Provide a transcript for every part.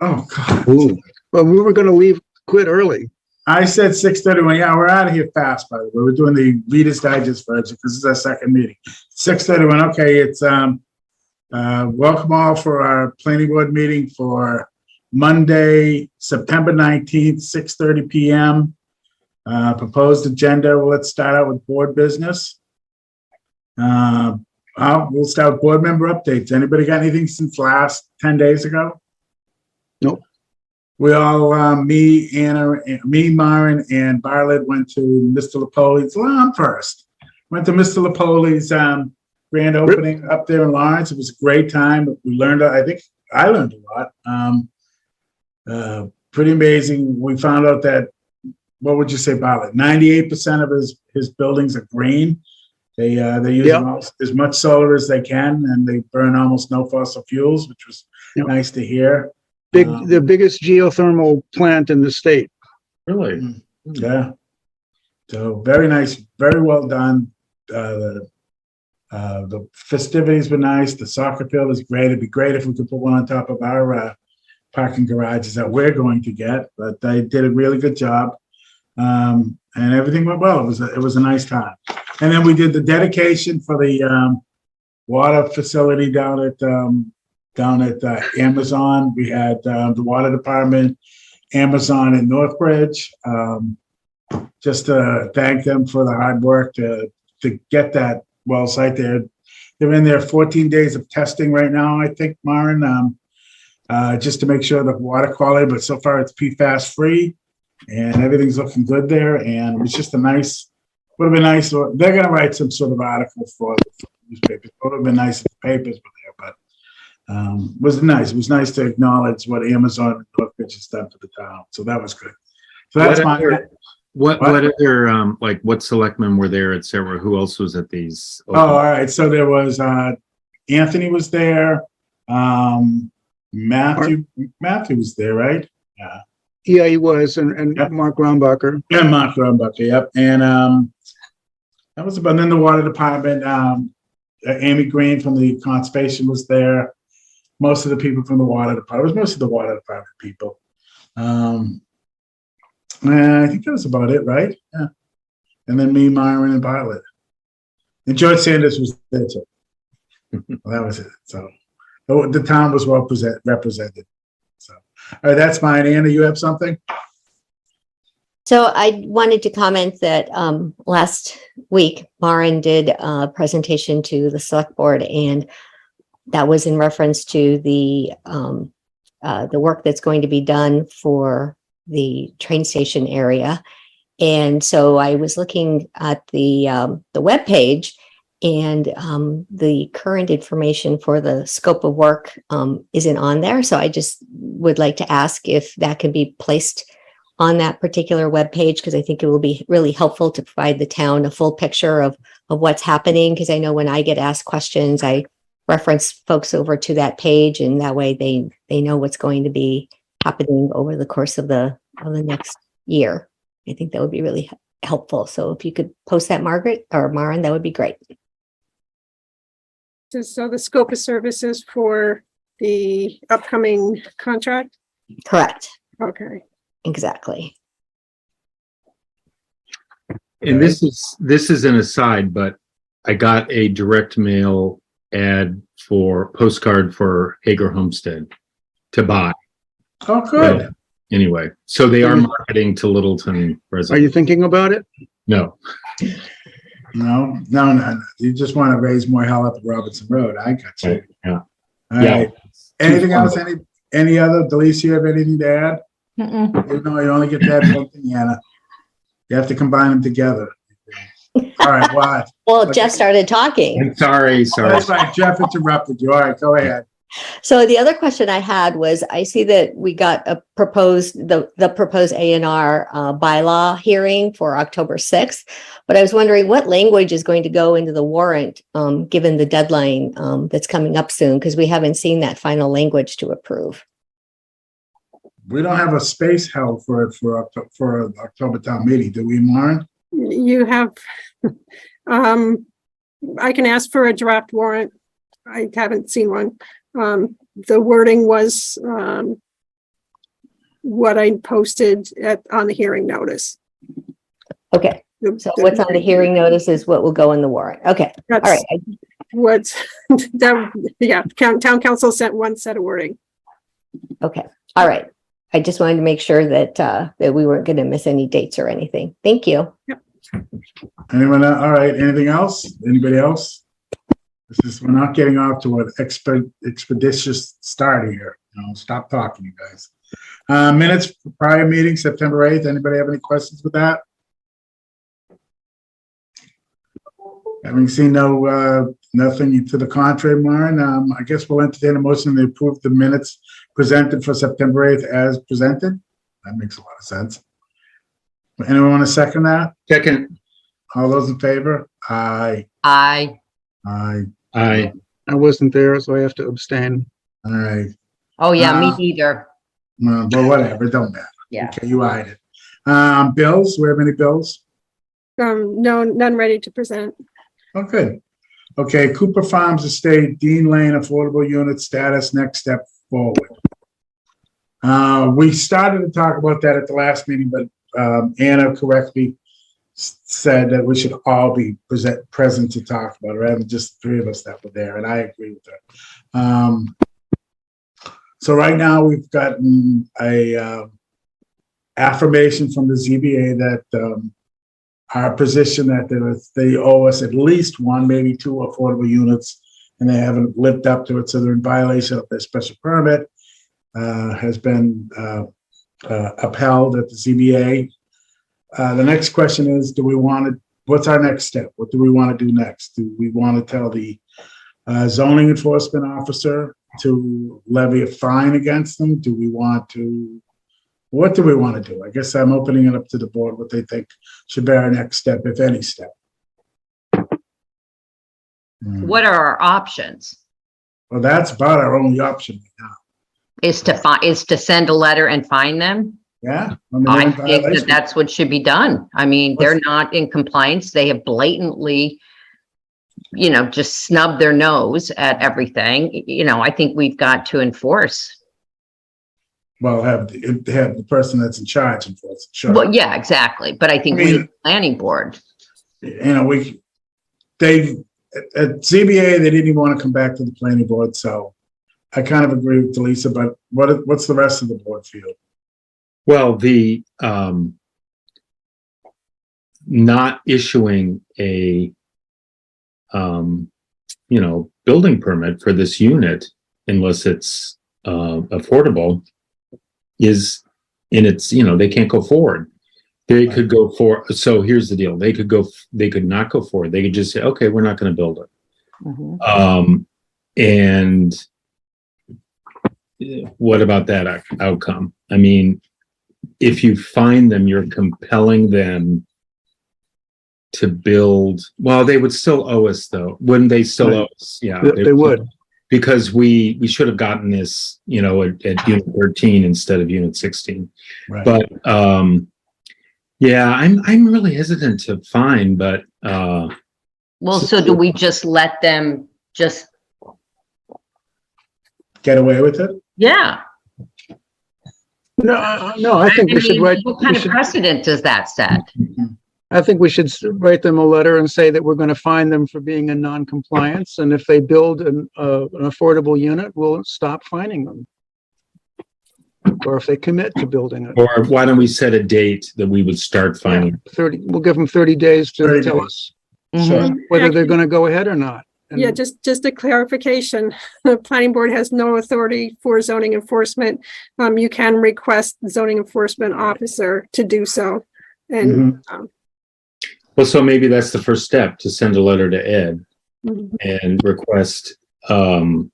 Oh, God. Ooh. Well, we were going to quit early. I said 6:31. Yeah, we're out of here fast, by the way. We're doing the Reader's Digest version because this is our second meeting. 6:31. Okay, it's welcome all for our planning board meeting for Monday, September 19th, 6:30 p.m. Proposed agenda. Well, let's start out with board business. We'll start with board member updates. Anybody got anything since last 10 days ago? Nope. We all, me, Maren, and Bartlett went to Mr. Lepoli's. Well, I'm first. Went to Mr. Lepoli's grand opening up there in Lawrence. It was a great time. We learned, I think I learned a lot. Pretty amazing. We found out that, what would you say, Bartlett? 98% of his buildings are green. They use as much solar as they can, and they burn almost no fossil fuels, which was nice to hear. The biggest geothermal plant in the state. Really? Yeah. So very nice, very well done. The festivities were nice. The soccer field is great. It'd be great if we could put one on top of our parking garages that we're going to get, but they did a really good job. And everything went well. It was a nice time. And then we did the dedication for the water facility down at Amazon. We had the water department, Amazon and Northbridge, just to thank them for the hard work to get that well site there. They're in there 14 days of testing right now, I think, Maren, just to make sure the water quality, but so far it's PFAS free and everything's looking good there. And it was just would have been nice. They're going to write some sort of article for the newspapers. It would have been nice if the papers were there, but it was nice. It was nice to acknowledge what Amazon and Northbridge has done for the town. So that was good. So that's what other what selectmen were there, et cetera? Who else was at these? Oh, all right. So there was Anthony was there. Matthew was there, right? Yeah. Yeah, he was, and Mark Rombacher. And Mark Rombacher, yep. And that was about. And then the water department. Amy Green from the conservation was there. Most of the people from the water department. It was most of the water department people. And I think that was about it, right? Yeah. And then me, Myron, and Bartlett. And George Sanders was there too. Well, that was it. So the town was well represented. So, all right, that's mine. Anna, you have something? So I wanted to comment that last week, Maren did a presentation to the select board, and that was in reference to the work that's going to be done for the train station area. And so I was looking at the webpage, and the current information for the scope of work isn't on there. So I just would like to ask if that can be placed on that particular webpage, because I think it will be really helpful to provide the town a full picture of what's happening. Because I know when I get asked questions, I reference folks over to that page, and that way they know what's going to be happening over the course of the next year. I think that would be really helpful. So if you could post that, Margaret or Maren, that would be great. So the scope of services for the upcoming contract? Correct. Okay. Exactly. And this is an aside, but I got a direct mail postcard for Hager Homestead to buy. Oh, good. Anyway, so they are marketing to Littleton residents. Are you thinking about it? No. No. You just want to raise more hell up at Robinson Road. I got you. Yeah. All right. Anything else? Any other? Delise, you have anything to add? You know, you only get to add one thing, Anna. You have to combine them together. All right. Why? Well, Jeff started talking. I'm sorry. That's right. Jeff interrupted you. All right, go ahead. So the other question I had was, I see that we got the proposed A&R bylaw hearing for October 6th, but I was wondering what language is going to go into the warrant, given the deadline that's coming up soon, because we haven't seen that final language to approve. We don't have a space held for October town meeting, do we, Maren? You have, I can ask for a draft warrant. I haven't seen one. The wording was what I posted on the hearing notice. Okay, so what's on the hearing notice is what will go in the warrant. Okay, all That's right. what's, town council sent one set of wording. Okay, all right. I just wanted to make sure that that we weren't going to miss any dates or anything. Thank you. Anyone? All right. Anything else? Anybody else? We're not getting off to an expeditious start here. Stop talking, you guys. Minutes for prior meeting, September 8th. Anybody have any questions with that? Having seen nothing to the contrary, Maren, I guess we'll entertain a motion to approve the minutes presented for September 8th as presented. That makes a lot of sense. Anyone want to second that? Second. All those in favor? Aye. Aye. Aye. Aye. I wasn't there, so I have to abstain. All right. Oh, yeah, me Uh, neither. Well, whatever. It don't matter. Yeah. Okay, you eyed it. Bills? We have any bills? No, none ready to present. Oh, good. Okay, Cooper Farms Estate, Dean Lane Affordable Unit status, next step forward. We started to talk about that at the last meeting, but Anna correctly said that we should all be present to talk about it, rather than just three of us that were there, and I agree with her. So right now we've gotten a affirmation from the ZBA that our position that they owe us at least one, maybe two affordable units, and they haven't lived up to it, so they're in violation of their special permit, has been upheld at the ZBA. The next question is, what's our next step? What do we want to do next? Do we want to tell the zoning enforcement officer to levy a fine against them? What do we want to do? I guess I'm opening it up to the board, what they think should be our next step, if any step. What are our options? Well, that's about our only option right now. Is to send a letter and fine them? Yeah. I they're in think that violation. that's what should be done. I mean, they're not in compliance. They have blatantly, just snubbed their nose at everything. I think we've got to enforce. Well, have the person that's in charge enforce it, sure. Well, yeah, exactly. But I think we, the planning board. At ZBA, they didn't even want to come back to the planning board, so I kind of agree with Lisa, but what's the rest of the board feel? Well, the not issuing a building permit for this unit unless it's affordable is in its, they can't go forward. They could go for, so here's the deal. They could not go forward. They could just say, okay, we're not going to build it. Mhm. And what about that outcome? I mean, if you find them, you're compelling them to build. Well, they would still owe us, though. Wouldn't they still owe us? Yeah, They would. because we should have gotten this, at unit 13 instead of unit 16. Right. But yeah, I'm really hesitant to fine, but Well, so do we just let them just, Get away with it? yeah. No, I think we should mean, write. what kind of precedent does that set? I think we should write them a letter and say that we're going to fine them for being in non-compliance, and if they build an affordable unit, we'll stop fining them. Or if they commit to building it. or why don't we set a date that we would start fining? 30, we'll give them 30 days to 30 tell days. us Mhm. whether they're going to go ahead or not. And Yeah, just a clarification. The planning board has no authority for zoning enforcement. You can request the zoning enforcement officer to do so. And Well, so maybe that's the first step, to send a letter to Ed mhm. and request, some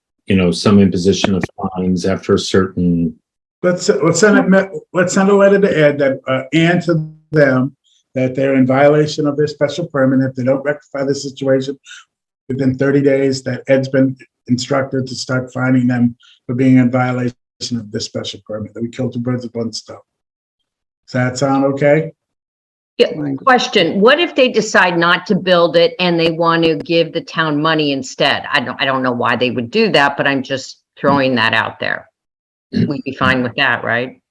imposition of fines after a certain. Let's send a letter to Ed that, and to them, that they're in violation of their special permit. If they don't rectify the situation within 30 days, that Ed's been instructed to start fining them for being in violation of this special permit, that we killed two birds with one stone. Does that sound okay? Question, what if they decide not to build it and they want to give the town money instead? I don't know why they would do that, but I'm just throwing that out there. We'd be fine with that, right?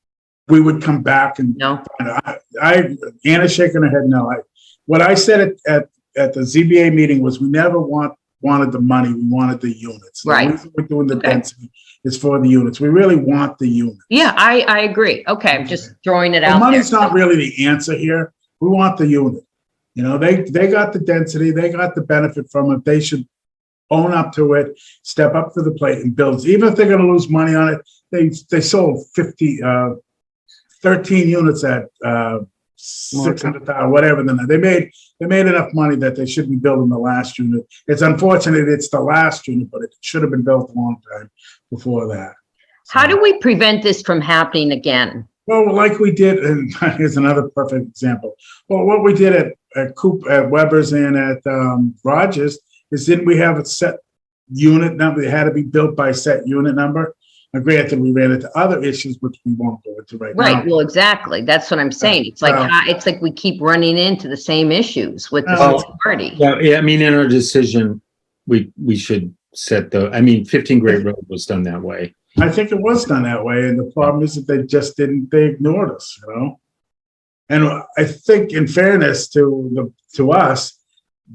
we would come back and No, Anna's shaking her head no. What I said at the ZBA meeting was we never wanted the money, we wanted the units. Right. The reason we're doing the Okay. density is for the units. We really want the units. yeah, I agree. Okay, I'm just throwing it The out there. money's not really the answer here. We want the unit. You know, they got the density, they got the benefit from it. They should own up to it, step up to the plate and build. Even if they're gonna lose money on it, they sold 13 units at 600,000, whatever. Then they made enough money that they should be building the last unit. It's unfortunate it's the last unit, but it should have been built a long time before that. How do we prevent this from happening again? Well, like we did, and here's another perfect example. Well, what we did at Weber's and at Rogers is didn't we have a set unit number? It had to be built by a set unit number. Now, granted, we ran into other issues, which we won't go into right now. Right, well, exactly. That's what I'm saying. It's like, it's like we keep running into the same issues with the Oh. same party. Yeah, I mean, in our decision, we should set 15 Great Road was done that way. I think it was done that way, and the problem is that they ignored us, you know? And I think in fairness to us,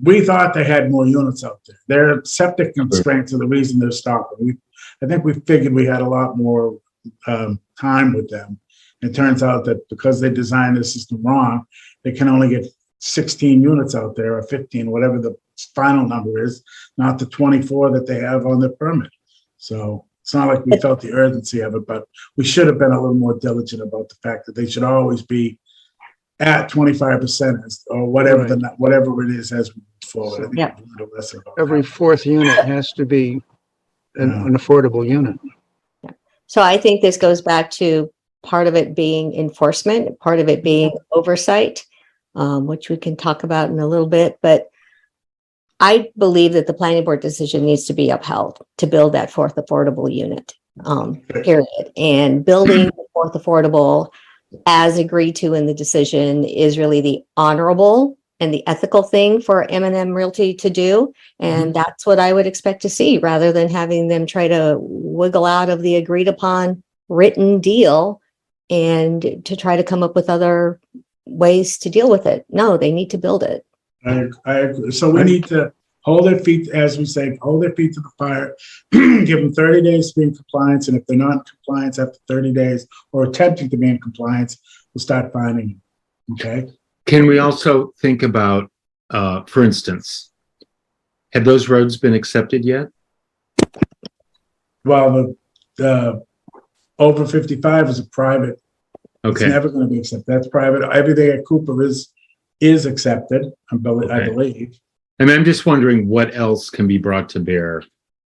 we thought they had more units out there. Their septic constraints are the reason they're stopping. I think we figured we had a lot more time with them. It turns out that because they designed the system wrong, they can only get 16 units out there or 15, whatever the final number is, not the 24 that they have on their permit. So it's not like we felt the urgency of it, but we should have been a little more diligent about the fact that they should always be at 25% or whatever whatever it is as we move forward. I think Yeah. we need to listen about Every that. fourth unit has to be an affordable unit. So I think this goes back to part of it being enforcement, part of it being oversight, which we can talk about in a little bit. But I believe that the planning board decision needs to be upheld to build that fourth affordable unit, period. And building the fourth affordable as agreed to in the decision is really the honorable and the ethical thing for M&M Realty to do. And that's what I would expect to see rather than having them try to wiggle out of the agreed upon written deal and to try to come up with other ways to deal with it. No, they need to build it. I agree. So we need to hold their feet, as we say, hold their feet to the fire, give them 30 days to be in compliance. And if they're not in compliance after 30 days or attempting to be in compliance, we'll start fining them. Okay. Can we also think about, for instance, have those roads been accepted yet? Well, the over 55 is a private. It's Okay, never going to be accepted. That's private. Everything at Cooper is accepted, I Okay. believe. I mean, I'm just wondering what else can be brought to bear.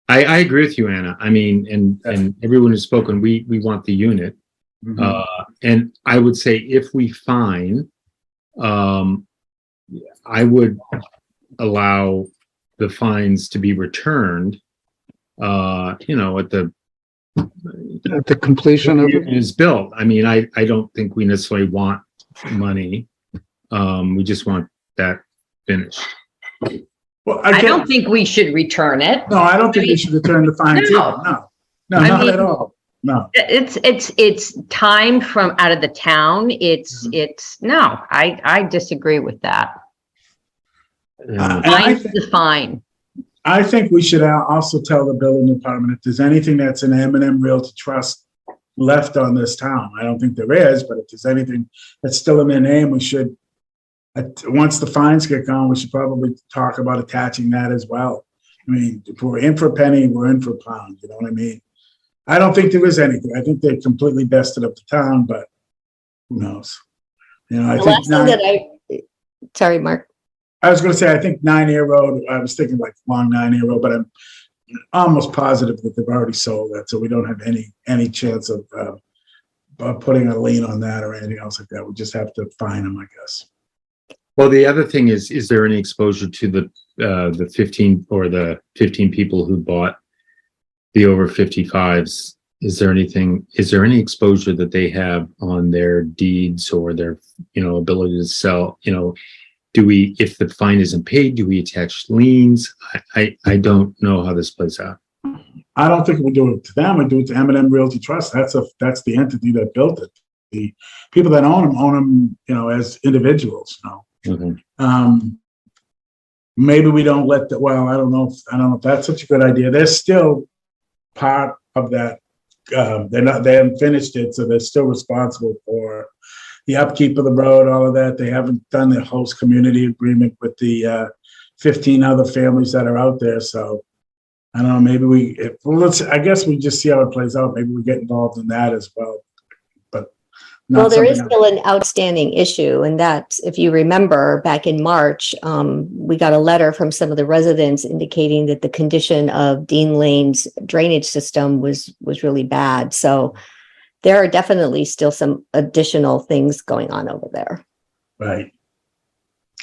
I agree with you, Anna. I mean, and everyone who's spoken, we want the unit. And I would say if we fine, I would allow the fines to be returned, at At the completion of it. is built. I mean, I don't think we necessarily want money. We just want that finished. Well, I don't think we should return it. No, I don't think we should return the fines. No. either. No, I not mean- at all. No. It's time from out of the town. No, I disagree with that. And I Fine's think- the fine. I think we should also tell the building department if there's anything that's an M&M Realty Trust left on this town. I don't think there is, but if there's anything that's still in their name, we should, once the fines get gone, we should probably talk about attaching that as well. I mean, if we're in for a penny, we're in for a pound, you know what I mean? I don't think there is anything. I think they completely bested up the town, but who knows? You know, I The think last thing sorry, Mark. I was going to say, I think 9 Air Road, I was thinking like long 9 Air Road, but I'm almost positive that they've already sold that. So we don't have any chance of putting a lien on that or anything else like that. We just have to fine them, I guess. Well, the other thing is there any exposure to the 15 people who bought the over 55s? Is there any exposure that they have on their deeds or their, ability to sell, if the fine isn't paid, do we attach liens? I don't know how this plays out. I don't think we do it to them. We do it to M&M Realty Trust. That's the entity that built it. the people that own them, you know, as individuals, you know. Mhm. Maybe we don't let the, well, I don't know if that's such a good idea. They're still part of that. They haven't finished it, so they're still responsible for the upkeep of the road, all of that. They haven't done the host community agreement with the 15 other families that are out there. So I don't know, maybe I guess we just see how it plays out. Maybe we get involved in that as well. But Well, not there is something still an outstanding issue, and that, if you remember, back in March, we got a letter from some of the residents indicating that the condition of Dean Lane's drainage system was really bad. So there are definitely still some additional things going on over there. right.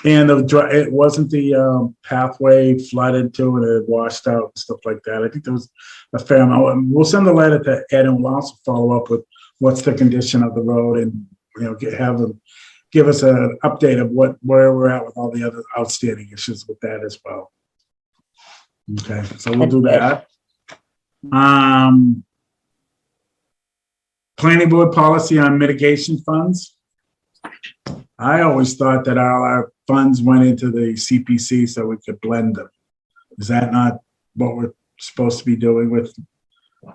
And it wasn't the pathway flooded too, and it washed out and stuff like that. I think there was a fair amount. We'll send a letter to Ed, and we'll also follow up with what's the condition of the road, and you know, have them give us an update of where we're at with all the other outstanding issues with that as well. Okay, so we'll do that. Planning board policy on mitigation funds. I always thought that all our funds went into the CPC so we could blend them. Is that not what we're supposed to be doing with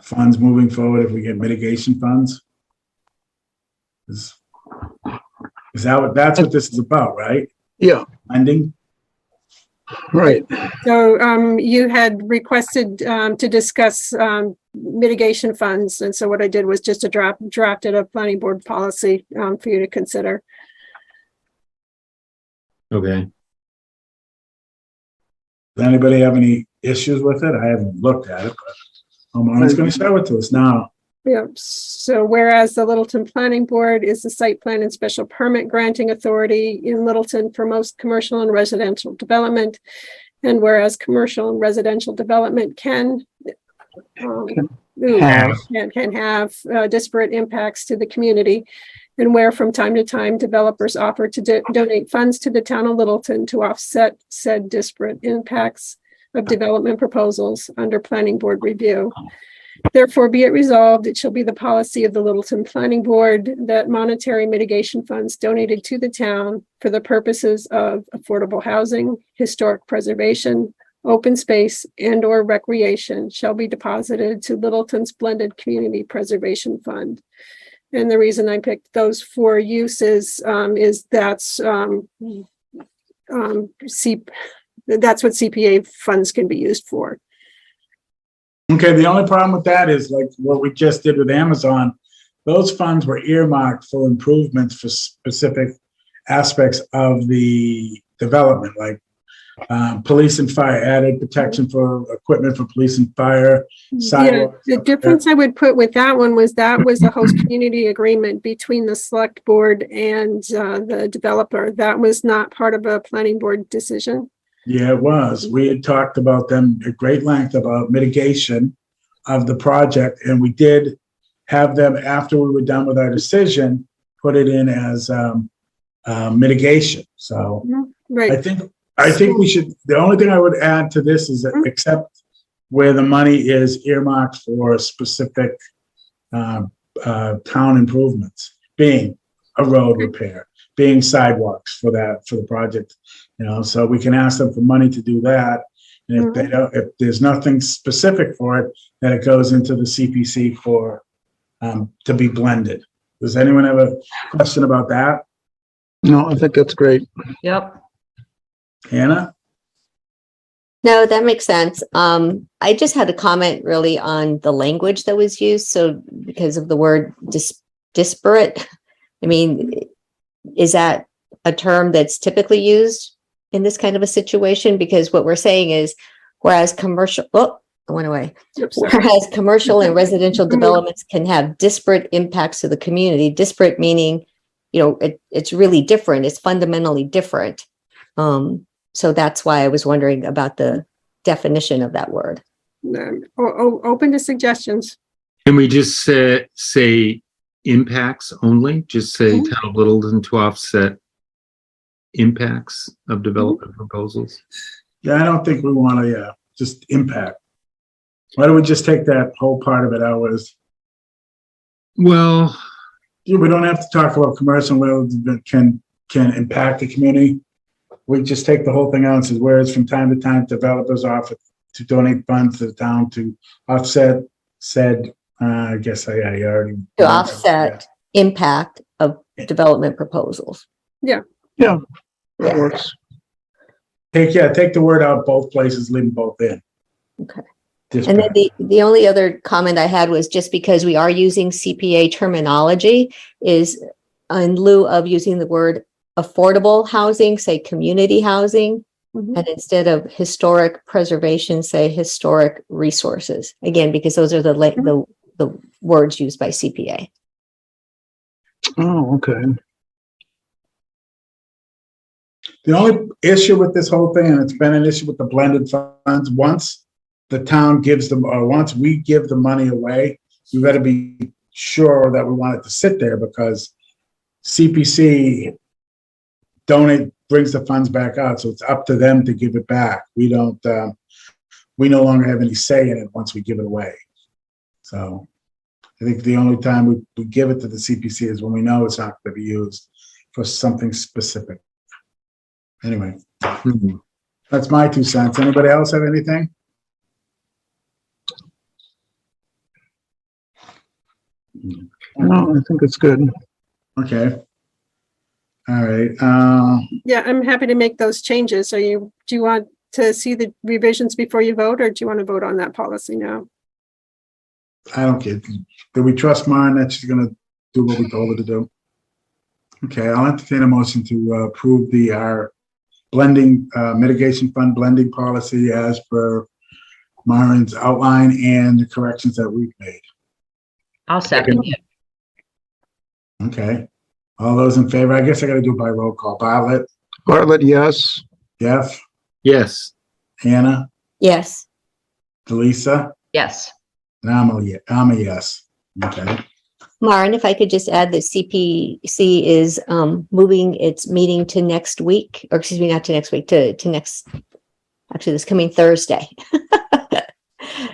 funds moving forward if we get mitigation funds? Is that's what this is about, right? Yeah, Blending? right. So you had requested to discuss mitigation funds. And so what I did was just drafted a planning board policy for you to consider. Okay. Does anybody have any issues with it? I haven't looked at it, but Marlon's going to show it to us now. Yep. So whereas the Littleton Planning Board is the site plan and special permit granting authority in Littleton for most commercial and residential development, and whereas commercial and residential development can have disparate impacts to the community, and where from time to time developers offer to donate funds to the town of Littleton to offset said disparate impacts of development proposals under planning board review. Therefore, be it resolved, it shall be the policy of the Littleton Planning Board that monetary mitigation funds donated to the town for the purposes of affordable housing, historic preservation, open space, and/or recreation shall be deposited to Littleton's Blended Community Preservation Fund. And the reason I picked those four uses is that's what CPA funds can be used for. Okay, the only problem with that is like what we just did with Amazon. Those funds were earmarked for improvements for specific aspects of the development, like police and fire, added protection for equipment for police and fire. Yeah, the difference I would put with that was a host community agreement between the select board and the developer. That was not part of a planning board decision. Yeah, it was. We had talked about them at great length about mitigation of the project, and we did have them, after we were done with our decision, put it in as mitigation. So Right. I think we should, the only thing I would add to this is that except where the money is earmarked for specific town improvements, being a road repair, being sidewalks for the project, you know, so we can ask them for money to do that. And if they don't, if there's nothing specific for it, then it goes into the CPC for to be blended. Does anyone have a question about that? No, I think that's great. Yep. Hannah? No, that makes sense. I just had a comment really on the language that was used. So because of the word disparate, I mean, is that a term that's typically used in this kind of a situation? Because what we're saying is, whereas commercial and residential developments can have disparate impacts to the community, disparate meaning, you know, it's really different. It's fundamentally different. So that's why I was wondering about the definition of that word. Open to suggestions. Can we just say impacts only? Just say town of Littleton to offset impacts of development proposals? Yeah, I don't think we want to, just impact. Why don't we just take that whole part of it out as, Well, we don't have to talk about commercial loads that can impact the community. We just take the whole thing out and says, whereas from time to time, developers offer to donate funds to the town to offset said, I guess I already. To offset impact of development proposals. Yeah, that works. Take the word out both places, leave them both in. Okay. And then the only other comment I had was just because we are using CPA terminology is in lieu of using the word affordable housing, say community housing, Mhm. and instead of historic preservation, say historic resources. Again, because those are the words used by CPA. Oh, okay. The only issue with this whole thing, and it's been an issue with the blended funds, once the town gives them, or once we give the money away, we got to be sure that we want it to sit there because CPC brings the funds back out. So it's up to them to give it back. We don't, we no longer have any say in it once we give it away. So I think the only time we give it to the CPC is when we know it's not going to be used for something specific. Anyway, that's my 2 cents. Anybody else have anything? No, I think it's good. Okay. All right. Yeah, I'm happy to make those changes. Do you want to see the revisions before you vote, or do you want to vote on that policy now? I don't get. Do we trust Maren that she's going to do what we told her to do? Okay, I'll entertain a motion to approve our blending mitigation fund blending policy as per Maren's outline and the corrections that we've made. I'll second it. Okay. All those in favor? I guess I got to do it by roll call. Bartlett, Bartlett, yes. Jeff, Yes. Hannah, Yes. Delisa, Yes. and I'm a yes. Okay. Maren, if I could just add that CPC is moving its meeting to next week, or excuse me, not to next week, to next, actually this coming Thursday.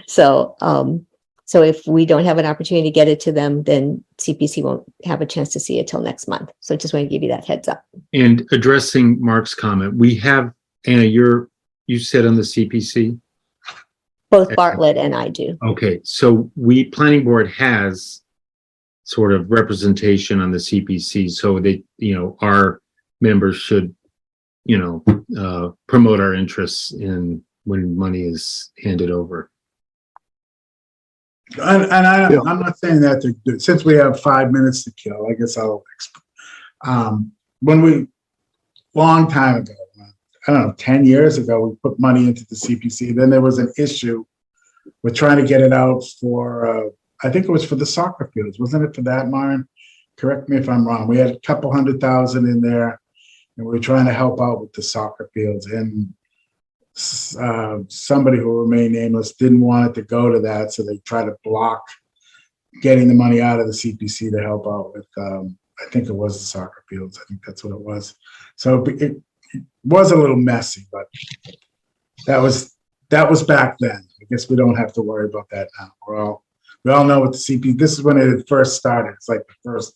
So if we don't have an opportunity to get it to them, then CPC won't have a chance to see it till next month. So just want to give you that heads up. And addressing Mark's comment, we have, Anna, you said on the CPC? Both Bartlett and I do. Okay, so Planning Board has sort of representation on the CPC, so they, our members should, promote our interests in when money is handed over. And I'm not saying that since we have 5 minutes to kill, I guess I'll, long time ago, I don't know, 10 years ago, we put money into the CPC. Then there was an issue with trying to get it out for, I think it was for the soccer fields. Wasn't it for that, Maren? Correct me if I'm wrong. We had a couple $100,000 in there and we were trying to help out with the soccer fields. And somebody who remained nameless didn't want it to go to that. So they tried to block getting the money out of the CPC to help out with, I think it was the soccer fields. I think that's what it was. So it was a little messy, but that was back then. I guess we don't have to worry about that now. We all know what the CP, this is when it had first started. It's like the first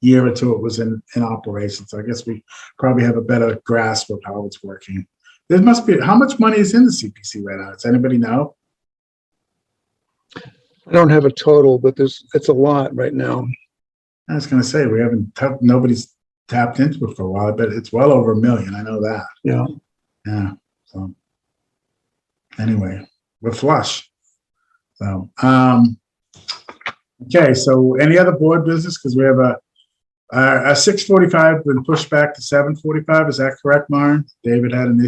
year or two it was in operation. So I guess we probably have a better grasp of how it's working. There must be, how much money is in the CPC right now? Does anybody know? I don't have a total, but it's a lot right now. I was going to say, nobody's tapped into it for a while, but it's well over $1 million. I know that. Yeah. Yeah. So anyway, we're flush. So, okay. So any other board business? Because we have a 6:45 been pushed back to 7:45. Is that correct, Maren? David had an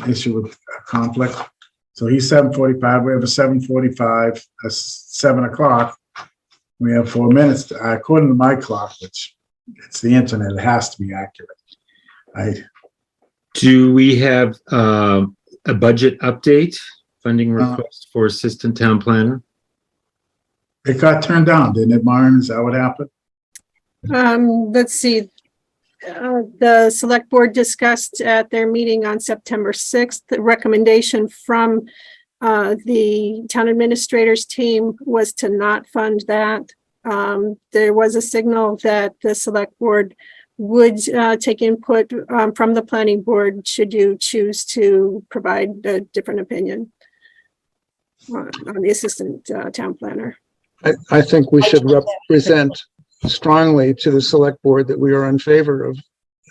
issue with a conflict. So he's 7:45. We have a 7:45, 7 o'clock. We have 4 minutes. According to my clock, which it's the internet, it has to be accurate. Do we have a budget update, funding request for assistant town planner? It got turned down, didn't it, Maren? Is that what happened? Let's see. The select board discussed at their meeting on September 6th, the recommendation from the town administrator's team was to not fund that. there was a signal that the select board would take input from the planning board should you choose to provide a different opinion on the assistant town planner. I think we should represent strongly to the select board that we are in favor of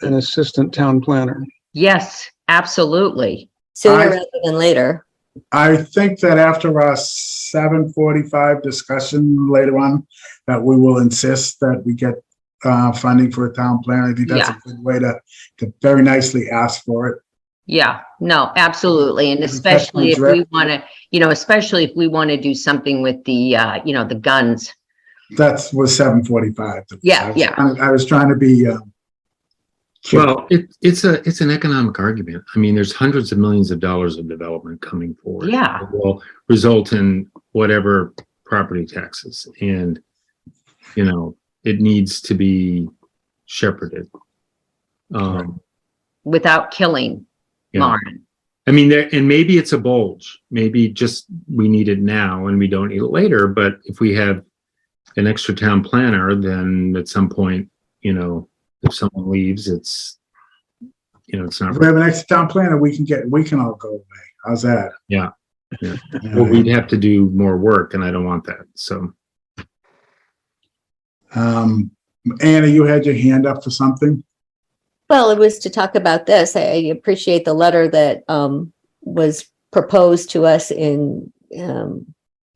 an assistant town planner. Yes, absolutely. Sooner I- rather than later. I think that after our 7:45 discussion later on, that we will insist that we get funding for a town planner. I think that's a good way to very nicely ask for it. Yeah, no, absolutely. And That's especially if we direct. want to, especially if we want to do something with the, the guns. That was 7:45. Yeah, yeah. I was trying to be. Cute. Well, it's an economic argument. I mean, there's hundreds of millions of dollars of development coming forward. Yeah. It will result in whatever property taxes, and it needs to be shepherded. Without killing Yeah. Lauren. I mean, and maybe it's a bulge. Maybe just we need it now and we don't need it later. But if we have an extra town planner, then at some point, if someone leaves, it's not. If we have an extra town planner, we can all go away. How's that? Yeah. Well, we'd have to do more work, and I don't want that. So, Anna, you had your hand up for something. Well, it was to talk about this. I appreciate the letter that was proposed to us in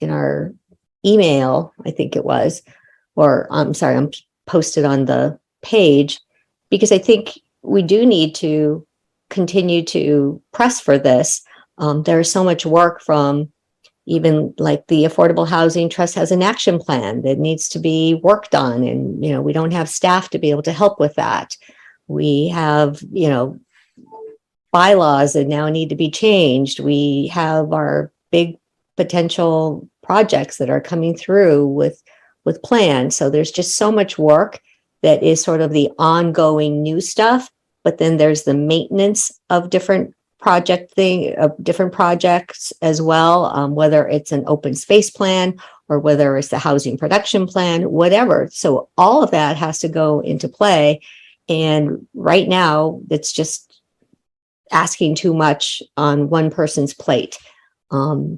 our email, I think it was, or I'm sorry, I'm posted on the page, because I think we do need to continue to press for this. There's so much work from even like the Affordable Housing Trust has an action plan that needs to be worked on. And, we don't have staff to be able to help with that. We have, bylaws that now need to be changed. We have our big potential projects that are coming through with plans. So there's just so much work that is sort of the ongoing new stuff. But then there's the maintenance of different projects as well, whether it's an open space plan or whether it's the housing production plan, whatever. So all of that has to go into play. And right now, it's just asking too much on one person's plate.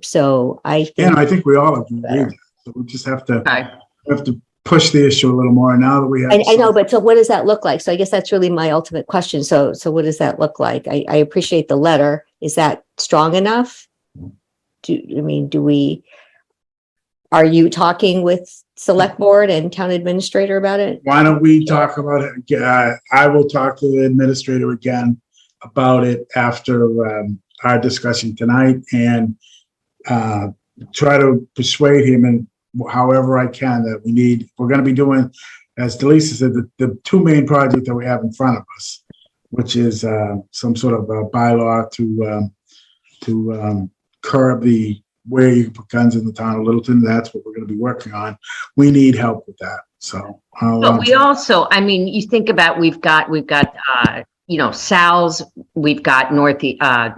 So I think, I think we all agree with that. So we just have to Okay. push the issue a little more now that we have. I know, but so what does that look like? So I guess that's really my ultimate question. So what does that look like? I appreciate the letter. Is that strong enough? Are you talking with select board and town administrator about it? Why don't we talk about it? I will talk to the administrator again about it after our discussion tonight and try to persuade him and however I can that we're going to be doing, as Delisa said, the two main projects that we have in front of us, which is some sort of a bylaw to curb the where you can put guns in the town of Littleton. That's what we're going to be working on. We need help with that. So, But we also, you think about, we've got, Sal's, we've got Northern Bank,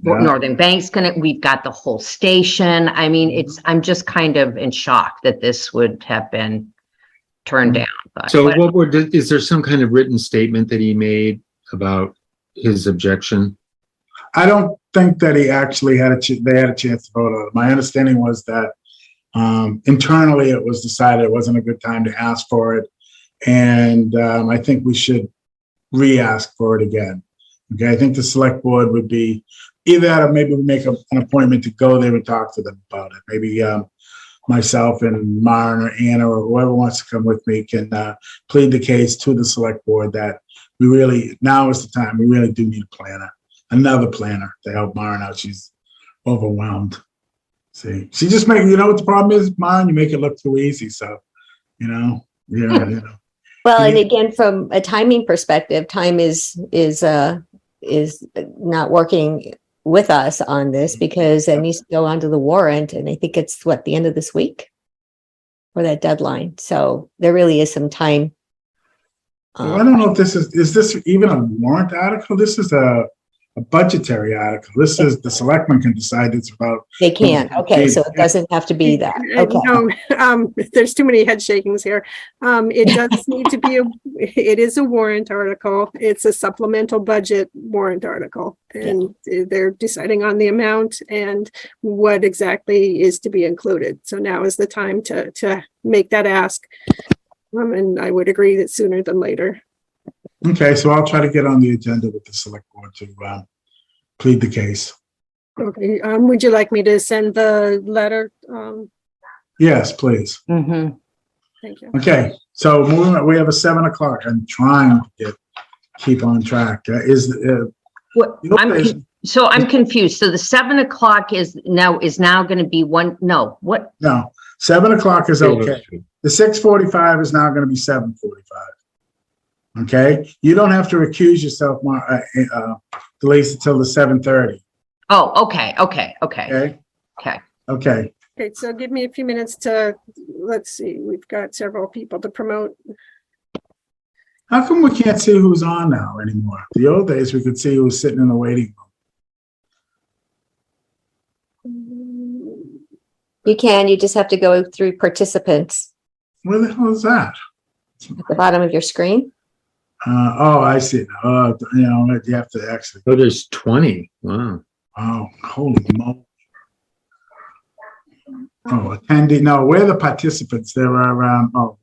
Northern Bank's we've got the whole station. I'm just kind of in shock that this would have been turned down. But so is there some kind of written statement that he made about his objection? I don't think that he actually had they had a chance to vote on it. My understanding was that internally it was decided it wasn't a good time to ask for it. And I think we should re-ask for it again. Okay, I think the select board would be either that or maybe we make an appointment to go there and talk to them about it. Maybe myself and Maren or Anna or whoever wants to come with me can plead the case to the select board that now is the time. We really do need a planner. Another planner to help Maren out. She's overwhelmed. See, she just what the problem is, Maren? You make it look too easy. So, Well, and again, from a timing perspective, time is not working with us on this because it needs to go onto the warrant. And I think it's the end of this week for that deadline. So there really is some time. I don't know if this is this even a warrant article? This is a budgetary article. This is, the selectmen can decide it's about. They can, okay, so it doesn't have to be that, okay. No, there's too many head shakings here. It does need to be it is a warrant article. It's a supplemental budget warrant article. And they're deciding on the amount and what exactly is to be included. So now is the time to make that ask. And I would agree that sooner than later. Okay, so I'll try to get on the agenda with the select board to plead the case. Okay, would you like me to send the letter? Yes, please. Mhm. Thank you. Okay, so moving on, we have a 7 o'clock. I'm trying to keep on track. What, You know, so I'm confused. So the 7 o'clock is now going to be no, what? no, 7 o'clock is okay. The 6:45 is now going to be 7:45. Okay, you don't have to recuse yourself, Delise, until the 7:30. Oh, okay. Okay. Okay. Okay. Okay. Okay, so give me a few minutes to, let's see, we've got several people to promote. How come we can't see who's on now anymore? The old days we could see who was sitting in the waiting room. You can, you just have to go through participants Where the hell is that? at the bottom of your screen. Oh, I see it now. You have to actually. Oh, there's 20. Wow. Oh, holy moly. Oh, attendee. No, we're the participants. There are, okay,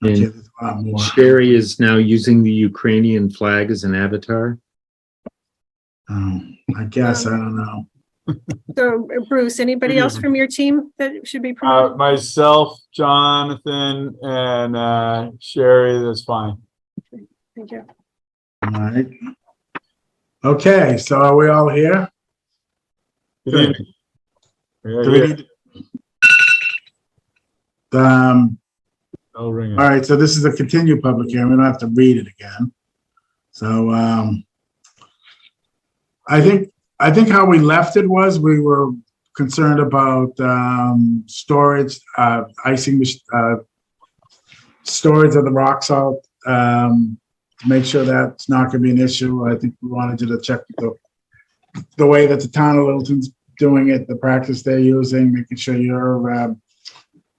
And there's a lot more. Sherry is now using the Ukrainian flag as an avatar. I guess, I don't know. So Bruce, anybody else from your team that should be promoted? Myself, Jonathan, and Sherry, that's fine. Thank you. All right. Okay, so are we all here? Good Good. evening. Yeah, Do we yeah. need? No ringing. All right, so this is a continued public hearing. We don't have to read it again. So, I think how we left it was we were concerned about storage, storage of the rock salt, to make sure that's not going to be an issue. I think we wanted you to check the way that the town of Littleton's doing it, the practice they're using, making sure you're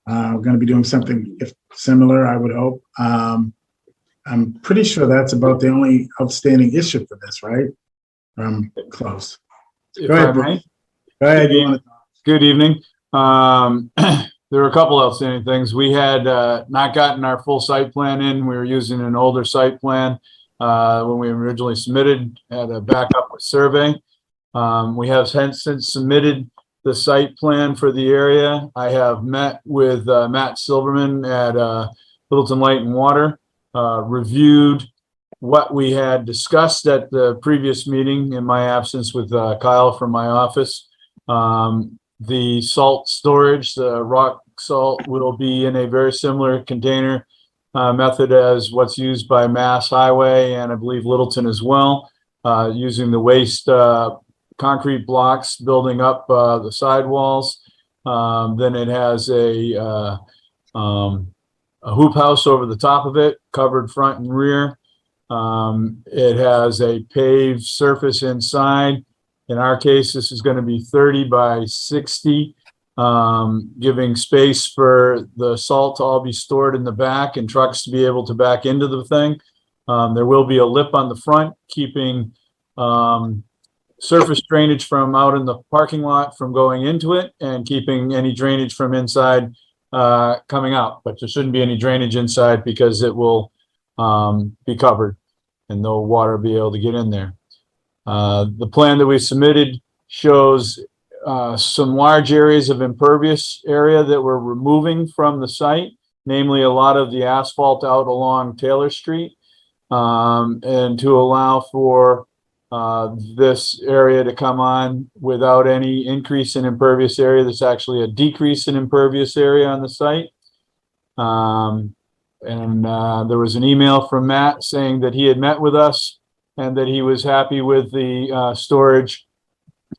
going to be doing something similar, I would hope. I'm pretty sure that's about the only outstanding issue for this, right? Close. If Go ahead, I may. Bruce. Go ahead. You want to? Good evening. There were a couple outstanding things. We had not gotten our full site plan in. We were using an older site plan when we originally silted, had a backup survey. We have since submitted the site plan for the area. I have met with Matt Silverman at Littleton Light and Water, reviewed what we had discussed at the previous meeting in my absence with Kyle from my office. The salt storage, the rock salt, will be in a very similar container method as what's used by Mass Highway and I believe Littleton as well, using the waste concrete blocks building up the sidewalls. Then it has a hoop house over the top of it, covered front and rear. It has a paved surface inside. In our case, this is going to be 30 by 60, giving space for the salt to all be stored in the back and trucks to be able to back into the thing. There will be a lip on the front, keeping surface drainage from out in the parking lot from going into it and keeping any drainage from inside coming out. But there shouldn't be any drainage inside because it will be covered and no water will be able to get in there. The plan that we submitted shows some large areas of impervious area that we're removing from the site, namely a lot of the asphalt out along Taylor Street, and to allow for this area to come on without any increase in impervious area. There's actually a decrease in impervious area on the site. There was an email from Matt saying that he had met with us and that he was happy with the storage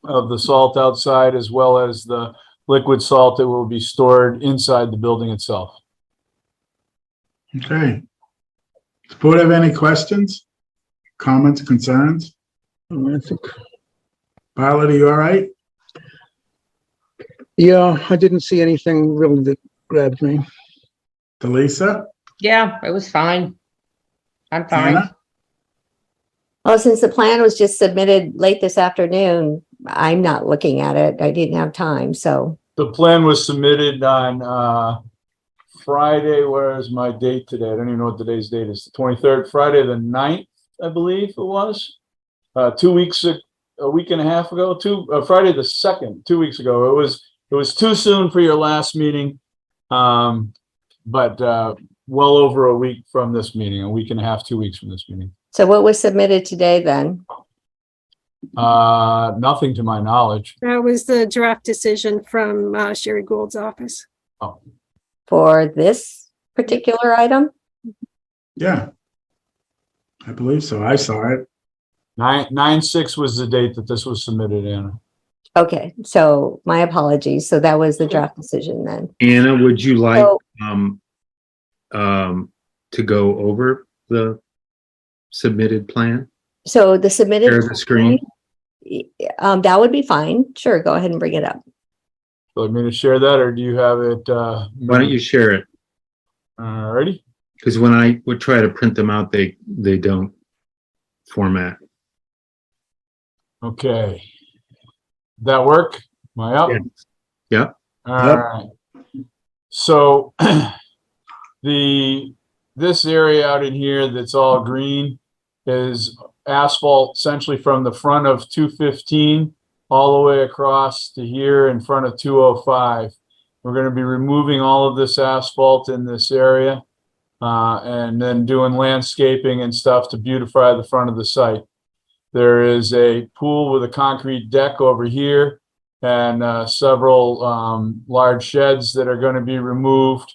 of the salt outside as well as the liquid salt that will be stored inside the building itself. Okay. Does the board have any questions, comments, concerns? I think, Violet, are you all right? yeah, I didn't see anything really that grabbed me. Delisa? Yeah, it was fine. I'm fine. Anna? Well, since the plan was just submitted late this afternoon, I'm not looking at it. I didn't have time, so. The plan was submitted on, Friday. Where is my date today? I don't even know what today's date is. The 23rd, Friday, the 9th, I believe it was. 2 weeks, a week and a half ago, Friday the 2nd, 2 weeks ago. It was too soon for your last meeting. But well over a week from this meeting, a week and a half, 2 weeks from this meeting. So what was submitted today then? Nothing to my knowledge. That was the draft decision from Sherry Gould's office. Oh, For this particular item? Yeah. I believe so. I saw it. 9/6 was the date that this was submitted, Anna. Okay, so my apologies. So that was the draft decision then. Anna, would you like, So- to go over the submitted plan? So the submitted. Share the screen? That would be fine. Sure, go ahead and bring it up. Want me to share that, or do you have it? Why don't you share it? Alrighty. Because when I would try to print them out, they don't format. Okay. That work? Am I up? Yeah. All right. So this area out in here that's all green is asphalt essentially from the front of 215 all the way across to here in front of 205. We're going to be removing all of this asphalt in this area and then doing landscaping and stuff to beautify the front of the site. There is a pool with a concrete deck over here and several large sheds that are going to be removed,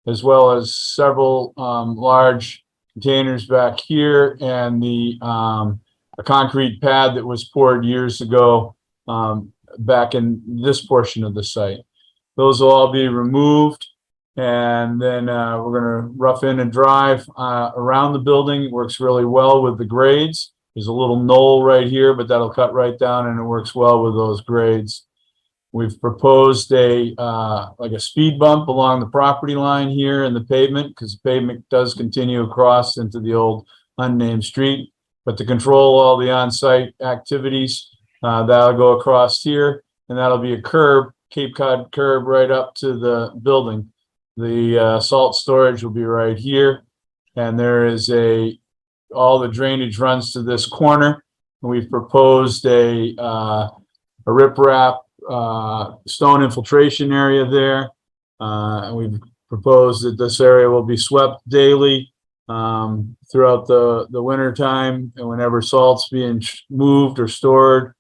as well as several large containers back here and a concrete pad that was poured years ago back in this portion of the site. Those will all be removed, and then we're going to rough in and drive around the building. It works really well with the grades. There's a little knoll right here, but that'll cut right down, and it works well with those grades. We've proposed like a speed bump along the property line here in the pavement, because the pavement does continue across into the old unnamed street. But to control all the on-site activities, that'll go across here, and that'll be a curb, Cape Cod curb right up to the building. The salt storage will be right here, and there is all the drainage runs to this corner. And we've proposed a riprap stone infiltration area there. And we've proposed that this area will be swept daily throughout the winter time, and whenever salt's being moved or stored,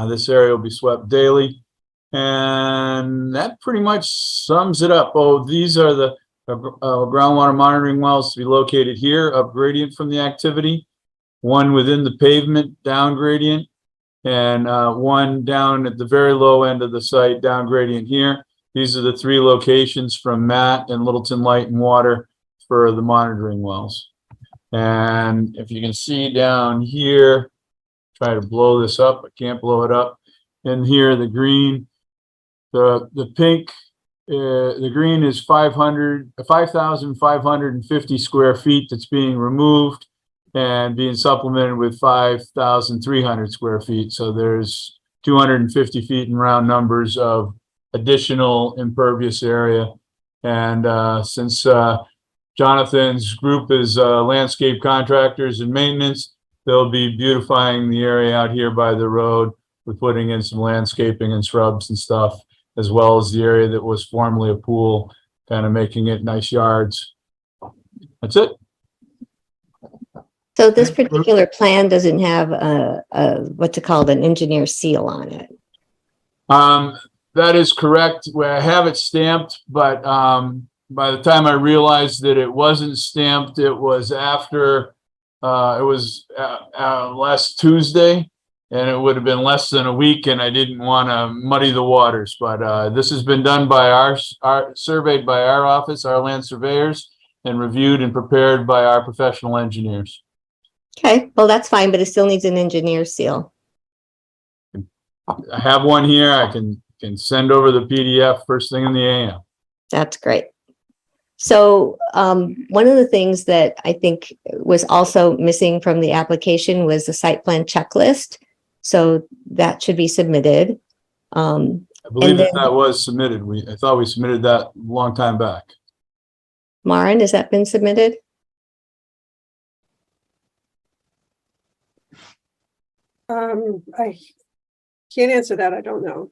this area will be swept daily. And that pretty much sums it up. Oh, these are the groundwater monitoring wells to be located here, up gradient from the activity, one within the pavement down gradient, and one down at the very low end of the site down gradient here. These are the three locations from Matt and Littleton Light and Water for the monitoring wells. And if you can see down here, try to blow this up, I can't blow it up. And here, the green, the pink, the green is 5,550 square feet that's being removed and being supplemented with 5,300 square feet. So there's 250 feet in round numbers of additional impervious area. And since Jonathan's group is landscape contractors and maintenance, they'll be beautifying the area out here by the road with putting in some landscaping and shrubs and stuff, as well as the area that was formerly a pool, kind of making it nice yards. That's it. So this particular plan doesn't have what's it called, an engineer seal on it. That is correct. Well, I have it stamped, but by the time I realized that it wasn't stamped, it was after, it was last Tuesday, and it would have been less than a week, and I didn't want to muddy the waters. But this has been done by surveyed by our office, our land surveyors, and reviewed and prepared by our professional engineers. Okay, well, that's fine, but it still needs an engineer seal. I have one here. I can send over the PDF first thing in the AM. That's great. So one of the things that I think was also missing from the application was the site plan checklist. So that should be submitted. I believe that then- that was submitted. I thought we submitted that a long time back. Maren, has that been submitted? I can't answer that. I don't know.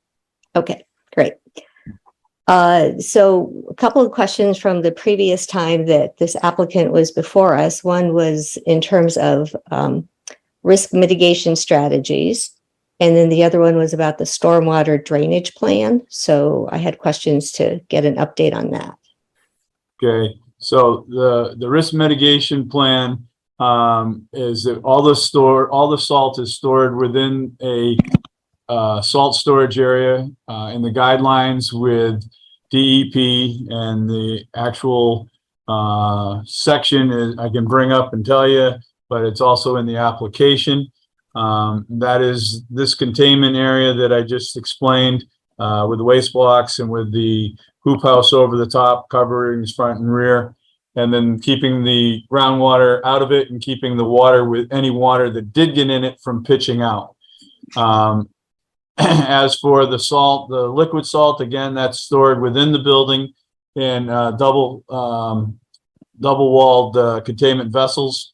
Okay, great. So a couple of questions from the previous time that this applicant was before us. One was in terms of risk mitigation strategies. And then the other one was about the stormwater drainage plan. So I had questions to get an update on that. Okay, so the risk mitigation plan is that all the salt is stored within a salt storage area in the guidelines with DEP, and the actual section is, I can bring up and tell you, but it's also in the application. That is this containment area that I just explained with the waste blocks and with the hoop house over the top covering his front and rear, and then keeping the groundwater out of it and keeping the water, with any water that did get in it, from pitching out. As for the salt, the liquid salt, again, that's stored within the building in double walled containment vessels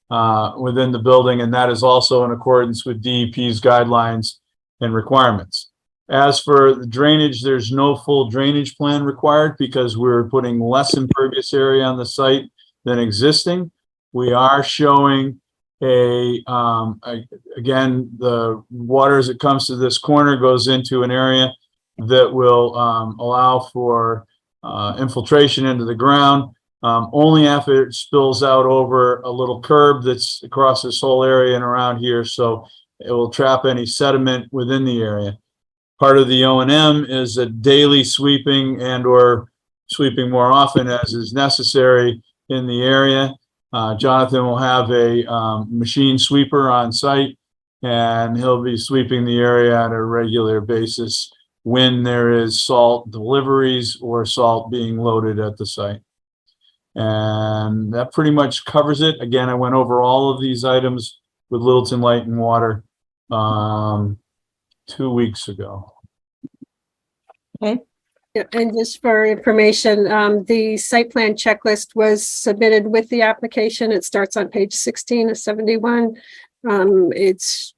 within the building, and that is also in accordance with DEP's guidelines and requirements. As for the drainage, there's no full drainage plan required because we're putting less impervious area on the site than existing. We are showing again, the water as it comes to this corner goes into an area that will allow for infiltration into the ground, only after it spills out over a little curb that's across this whole area and around here. So it will trap any sediment within the area. Part of the O&M is a daily sweeping and or sweeping more often as is necessary in the area. Jonathan will have a machine sweeper on site, and he'll be sweeping the area on a regular basis when there is salt deliveries or salt being loaded at the site. And that pretty much covers it. Again, I went over all of these items with Littleton Light and Water 2 weeks ago. Yeah, and just for information, the site plan checklist was submitted with the application. It starts on page 16 of 71. It's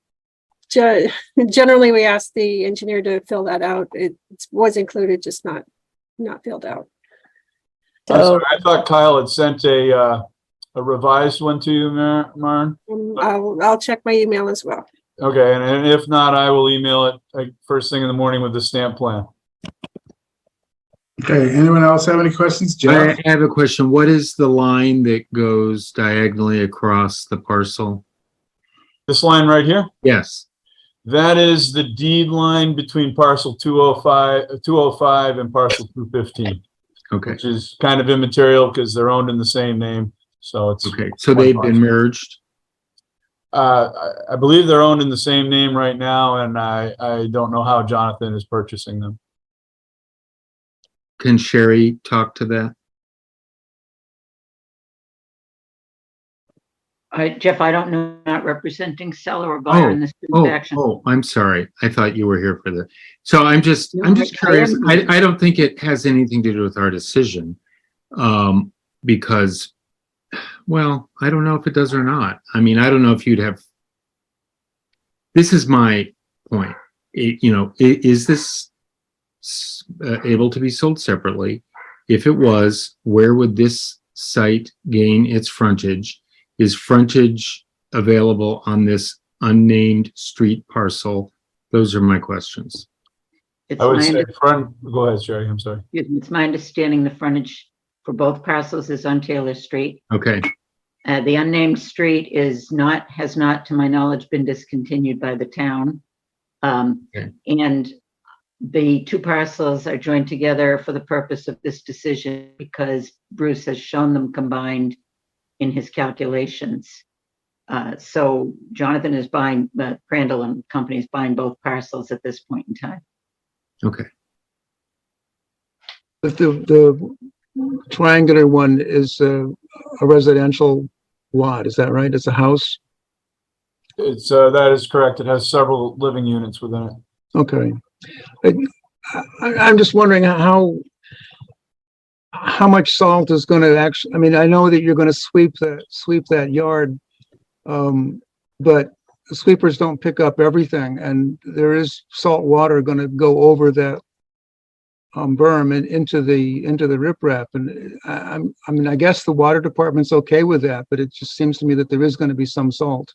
generally we ask the engineer to fill that out. It was included, just not filled out. I'm So sorry, I thought Kyle had sent a revised one to you, Maren. I'll check my email as well. Okay, and if not, I will email it like first thing in the morning with the stamp plan. Okay, anyone else have any questions? I Jeff? have a question. What is the line that goes diagonally across the parcel? This line right here, Yes. that is the deed line between parcel 205 and parcel 215, Okay. which is kind of immaterial because they're owned in the same name. So it's, Okay. So they've been merged. I believe they're owned in the same name right now, and I don't know how Jonathan is purchasing them. Can Sherry talk to that? Jeff, I don't know, not representing seller or buyer in this transaction. Oh, I'm sorry. I thought you were here for the, so I'm just No, I curious. am. I don't think it has anything to do with our decision. Because, well, I don't know if it does or not. I mean, I don't know if you'd have, this is my point. Is this able to be sold separately? If it was, where would this site gain its frontage? Is frontage available on this unnamed street parcel? Those are my questions. It's I would my say under- go ahead, Sherry, I'm sorry. It's my understanding the frontage for both parcels is on Taylor Street. Okay, The unnamed street has not, to my knowledge, been discontinued by the town. Okay. And the two parcels are joined together for the purpose of this decision because Bruce has shown them combined in his calculations. So Jonathan is buying, the Crandall and Company is buying both parcels at this point in time. Okay. But the triangular one is a residential lot, is that right? It's a house? It's, that is correct. It has several living units within it. Okay. I'm just wondering how much salt is going to actually, I mean, I know that you're going to sweep that yard. But the sweepers don't pick up everything, and there is salt water going to go over that berm and into the riprap. And I mean, I guess the water department's okay with that, but it just seems to me that there is going to be some salt.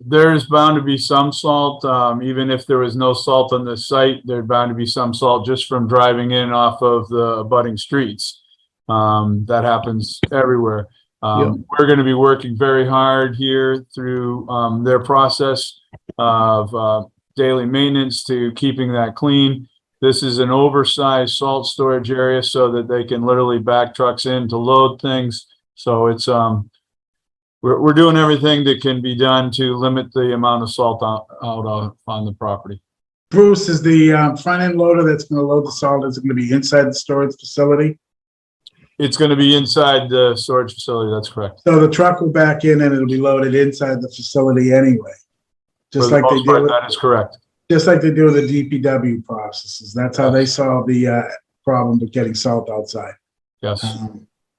There's bound to be some salt, even if there was no salt on the site, there's bound to be some salt just from driving in off of the abutting streets. That happens everywhere. We're going to be working very hard here through their process of daily maintenance to keeping that clean. This is an oversized salt storage area so that they can literally back trucks in to load things. So it's we're doing everything that can be done to limit the amount of salt out on the property. Bruce, is the front end loader that's going to load the salt, is it going to be inside the storage facility? It's going to be inside the storage facility. That's correct. So the truck will back in and it'll be loaded inside the facility anyway. Just like they do. That is correct. Just like they do with the DPW processes. That's how they solve the problem with getting salt outside. Yes,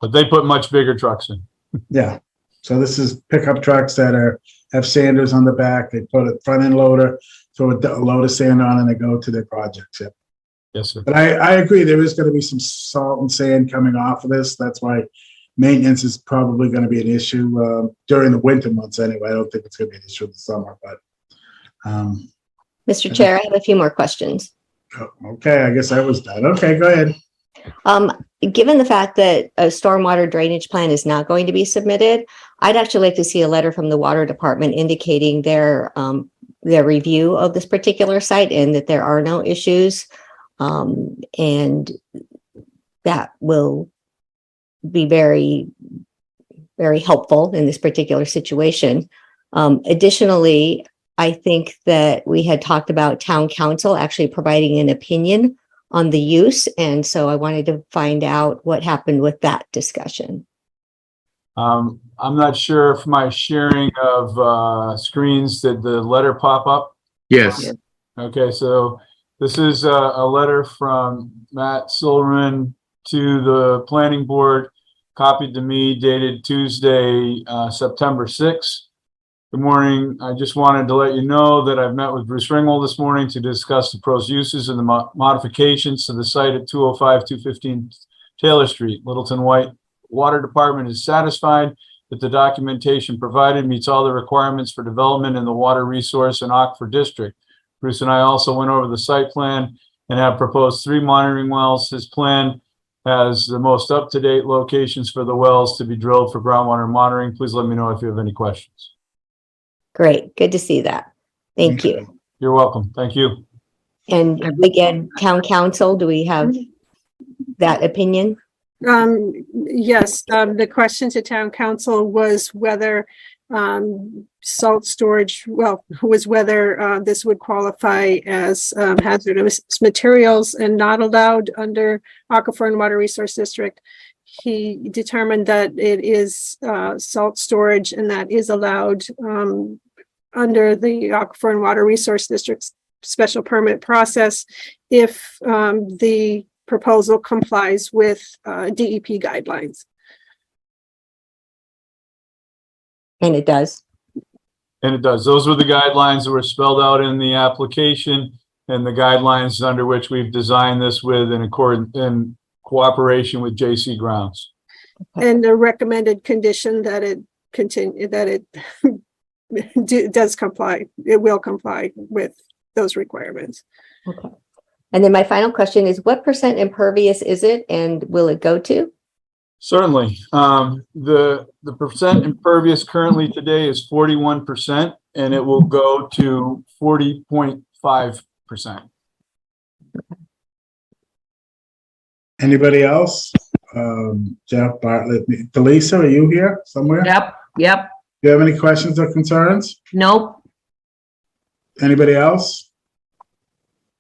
but they put much bigger trucks in. Yeah. So this is pickup trucks that have sanders on the back. They put a front end loader, throw a load of sand on, and they go to their projects. Yep. Yes, sir. But I agree, there is going to be some salt and sand coming off of this. That's why maintenance is probably going to be an issue during the winter months anyway. I don't think it's going to be an issue in the summer, but. Mr. Chair, I have a few more questions. Okay, I guess I was done. Okay, go ahead. Given the fact that a stormwater drainage plan is not going to be submitted, I'd actually like to see a letter from the water department indicating their review of this particular site and that there are no issues. And that will be very, very helpful in this particular situation. Additionally, I think that we had talked about town council actually providing an opinion on the use. And so I wanted to find out what happened with that discussion. I'm not sure if my sharing of screens, did the letter pop up? Yes. Okay, so this is a letter from Matt Silverman to the planning board, copied to me, dated Tuesday, September 6th. Good morning. I just wanted to let you know that I've met with Bruce Ringwald this morning to discuss the proposed uses and the modifications to the site at 205-215 Taylor Street. Littleton White Water Department is satisfied that the documentation provided meets all the requirements for development in the water resource and aquifer district. Bruce and I also went over the site plan and have proposed 3 monitoring wells. His plan has the most up-to-date locations for the wells to be drilled for groundwater monitoring. Please let me know if you have any questions. Great. Good to see that. Thank you. You're welcome. Thank you. And again, town council, do we have that opinion? Yes, the question to town council was whether salt storage, was whether this would qualify as hazardous materials and not allowed under Aquifer and Water Resource District. He determined that it is salt storage and that is allowed under the Aquifer and Water Resource District's special permit process if the proposal complies with DEP guidelines. And it does. And it does. Those were the guidelines that were spelled out in the application and the guidelines under which we've designed this with in cooperation with JC Grounds. And the recommended condition that it continue, that it does comply, it will comply with those requirements. Okay. And then my final question is, what % impervious is it and will it go to? Certainly. The percent impervious currently today is 41%, and it will go to 40.5%. Anybody else? Jeff, Bartlett, Delisa, are you here somewhere? Yep, Yep. Do you have any questions or concerns? Nope. Anybody else?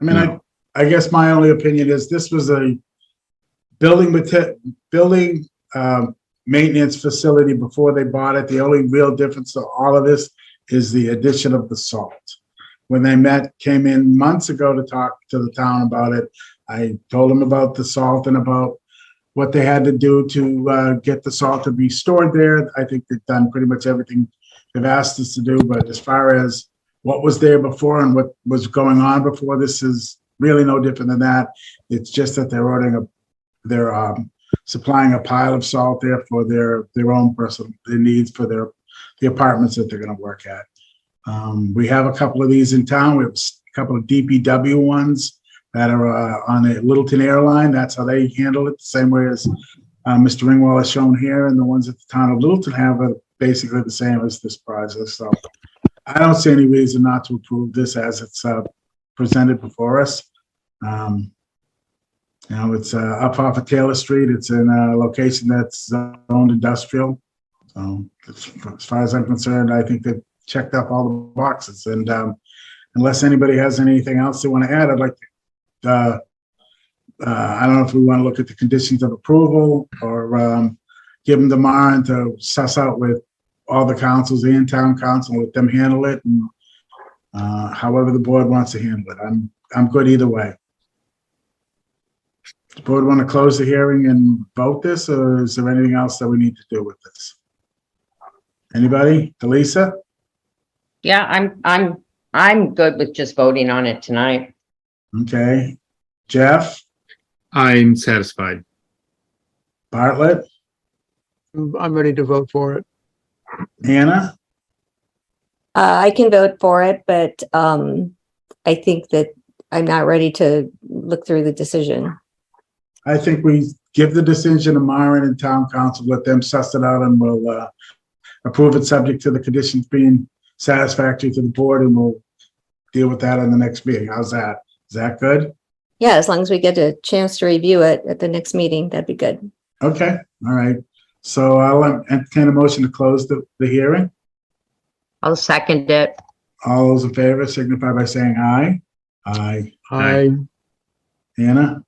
I mean, No. I guess my only opinion is this was a building maintenance facility before they bought it. The only real difference to all of this is the addition of the salt. When they came in months ago to talk to the town about it, I told them about the salt and about what they had to do to get the salt to be stored there. I think they've done pretty much everything they've asked us to do, but as far as what was there before and what was going on before, this is really no different than that. It's just that they're supplying a pile of salt there for their own personal needs for the apartments that they're going to work at. We have a couple of these in town. We have a couple of DPW ones that are on the Littleton airline. That's how they handle it, the same way as Mr. Ringwald has shown here, and the ones at the town of Littleton have are basically the same as this project. So I don't see any reason not to approve this as it's presented before us. It's up off of Taylor Street. It's in a location that's zoned industrial. So as far as I'm concerned, I think they've checked up all the boxes. And unless anybody has anything else they want to add, I'd like to, I don't know if we want to look at the conditions of approval or give them to Maren to suss out with all the councils and town council, let them handle it. And however the board wants to handle it. I'm good either way. Does the board want to close the hearing and vote this, or is there anything else that we need to do with this? Anybody? Delisa? Yeah, I'm good with just voting on it tonight. Okay. Jeff? I'm satisfied. Bartlett? I'm ready to vote for it. Anna? I can vote for it, but I think that I'm not ready to look through the decision. I think we give the decision to Myron and town council, let them suss it out, and we'll approve it subject to the conditions being satisfactory to the board, and we'll deal with that in the next meeting. How's that? Is that good? Yeah, as long as we get a chance to review it at the next meeting, that'd be good. Okay, all right. So I'll entertain a motion to close the hearing. I'll second it. All those in favor signify by saying aye. Aye. I, Anna?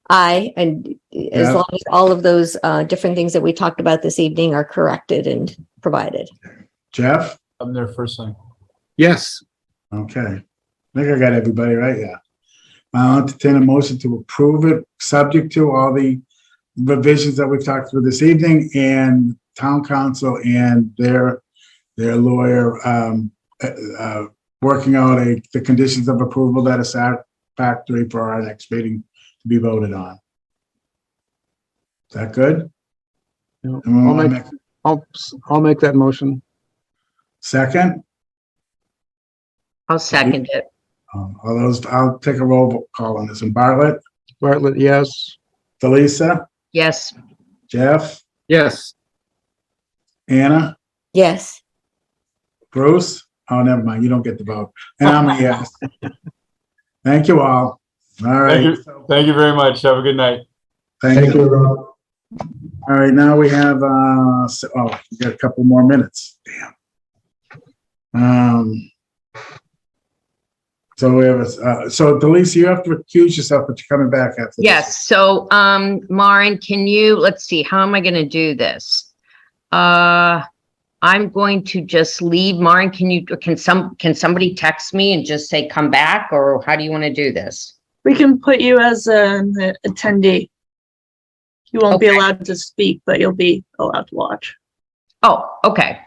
Aye, and as Yeah. long as all of those different things that we talked about this evening are corrected and provided. Jeff? I'm there first thing. Yes. Okay. I think I got everybody right, yeah. I'll entertain a motion to approve it, subject to all the revisions that we've talked through this evening, and town council and their lawyer working out the conditions of approval that are satisfactory for our next meeting to be voted on. Is that good? Yeah. Anyone wanna I'll make that motion. second? I'll second it. All those, I'll take a roll call on this. And Bartlett, Bartlett, yes. Delisa, Yes. Jeff, Yes. Anna, Yes. Bruce? Oh, never mind. You don't get the vote. And I'm a yes. Thank you all. All right. Thank you. Thank you very much. Have a good night. Thank you. All right, now we have, we got a couple more minutes. Damn. So we have, so Delisa, you have to recuse yourself, but you're coming back after this. Yes. So, Maren, can you, let's see, how am I going to do this? I'm going to just leave. Maren, can somebody text me and just say, come back, or how do you want to do this? We can put you as an attendee. You won't be Okay. allowed to speak, but you'll be allowed to watch. Oh, okay.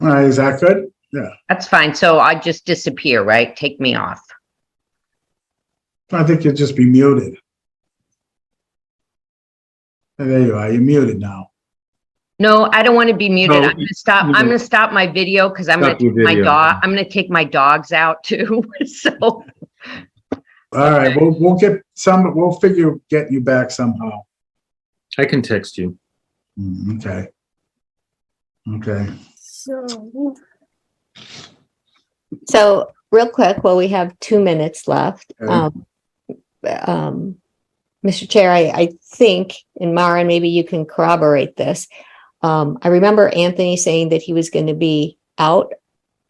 All right, is that good? Yeah, That's fine. So I just disappear, right? Take me off. I think you'll just be muted. There you are, you're muted now. No, I don't want to be muted. No, I'm going to stop. I'm going to stop my video because I'm going Stop to your take my video. dog. I'm going to take my dogs out too. So, All right, we'll figure getting you back somehow. I can text you. Okay. Okay. So real quick, well, we have 2 minutes left. Okay. Mr. Chair, I think, and Maren, maybe you can corroborate this. I remember Anthony saying that he was going to be out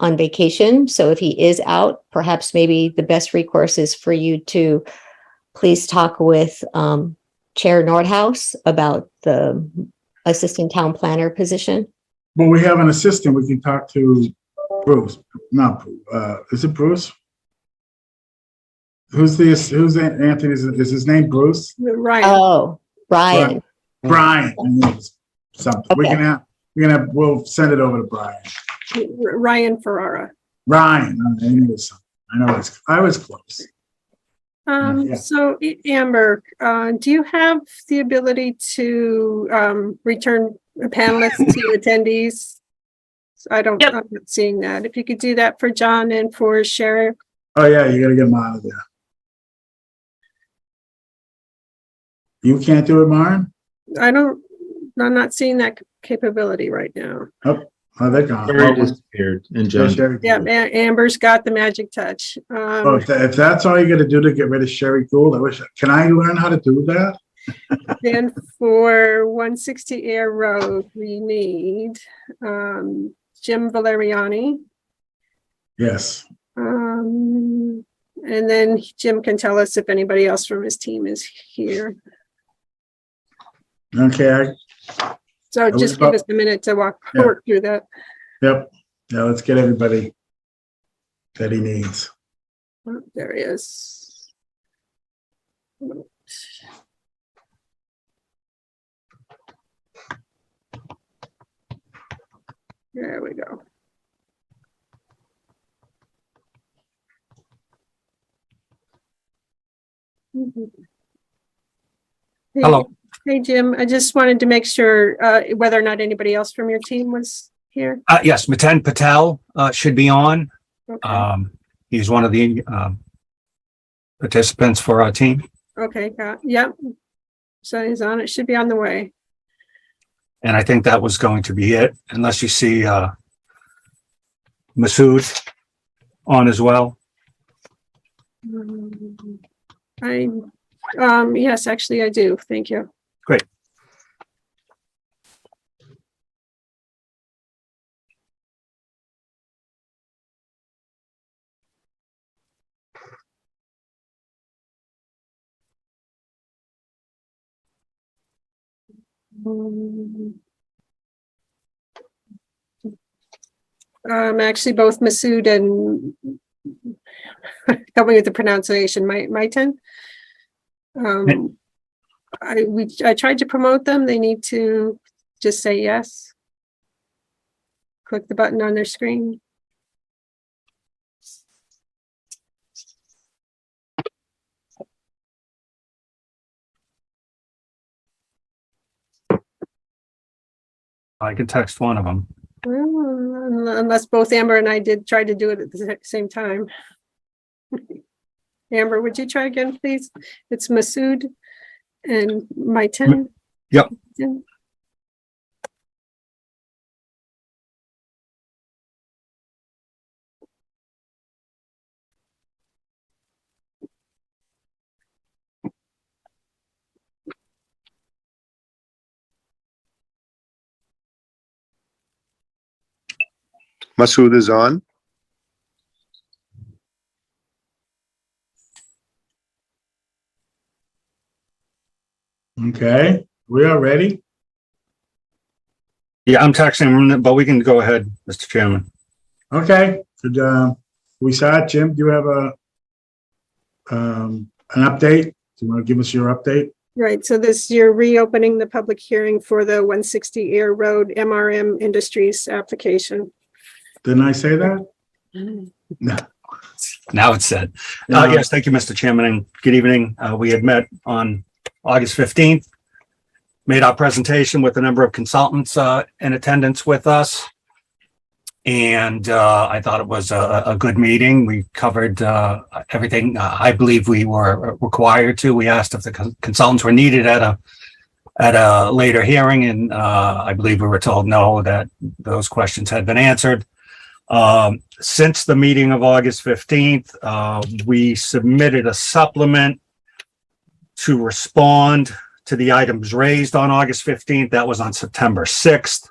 on vacation. So if he is out, perhaps maybe the best recourse is for you to please talk with Chair Nordhaus about the assistant town planner position. Well, we have an assistant. We can talk to Bruce. Not, is it Bruce? Who's Anthony's? Is his name Bruce? Ryan, Oh, Brian. Brian. I knew it was something. Okay. We'll send it over to Brian. Ryan Ferrara. Ryan. I knew it was something. I was close. Yeah. So Amber, do you have the ability to return panelists to attendees? I'm not seeing that. If you could do that for John and for Sherry. Oh yeah, you gotta get him out of there. You can't do it, Maren? I'm not seeing that capability right now. Oh, they're gone. Sherry disappeared and John. Sherry. Yeah, Amber's got the magic touch. Oh, if that's all you gotta do to get rid of Sherry Gould, can I learn how to do that? Then for 160 Air Road, we need Jim Valeriani. Yes. And then Jim can tell us if anybody else from his team is here. Okay. So just give us a minute to work through that. Yep. Yeah, let's get everybody that he needs. Oh, there he is. There we go. Hello. Hey, Jim, I just wanted to make sure whether or not anybody else from your team was here. Yes, Miten Patel should be on. Okay, He's one of the participants for our team. okay, yep. So he's on, it should be on the way. And I think that was going to be it, unless you see Masood on as well. Yes, actually I do. Thank you. Great. Actually, both Masood and help me with the pronunciation, Maitan. I tried to promote them. They need to just say yes. Click the button on their screen. I can text one of them. Well, unless both Amber and I try to do it at the same time. Amber, would you try again, please? It's Masood and Maitan. Yep. Masood is on. Okay, we are ready. Yeah, I'm texting him, but we can go ahead, Mr. Chairman. Okay, we start. Jim, do you have an update? Do you want to give us your update? Right, so you're reopening the public hearing for the 160 Air Road MRM Industries application. Didn't I say that? No. Now it's said. No. Yes, thank you, Mr. Chairman, and good evening. We had met on August 15th, made our presentation with a number of consultants in attendance with us. And I thought it was a good meeting. We covered everything I believe we were required to. We asked if the consultants were needed at a later hearing, and I believe we were told no, that those questions had been answered. Since the meeting of August 15th, we submitted a supplement to respond to the items raised on August 15th. That was on September 6th.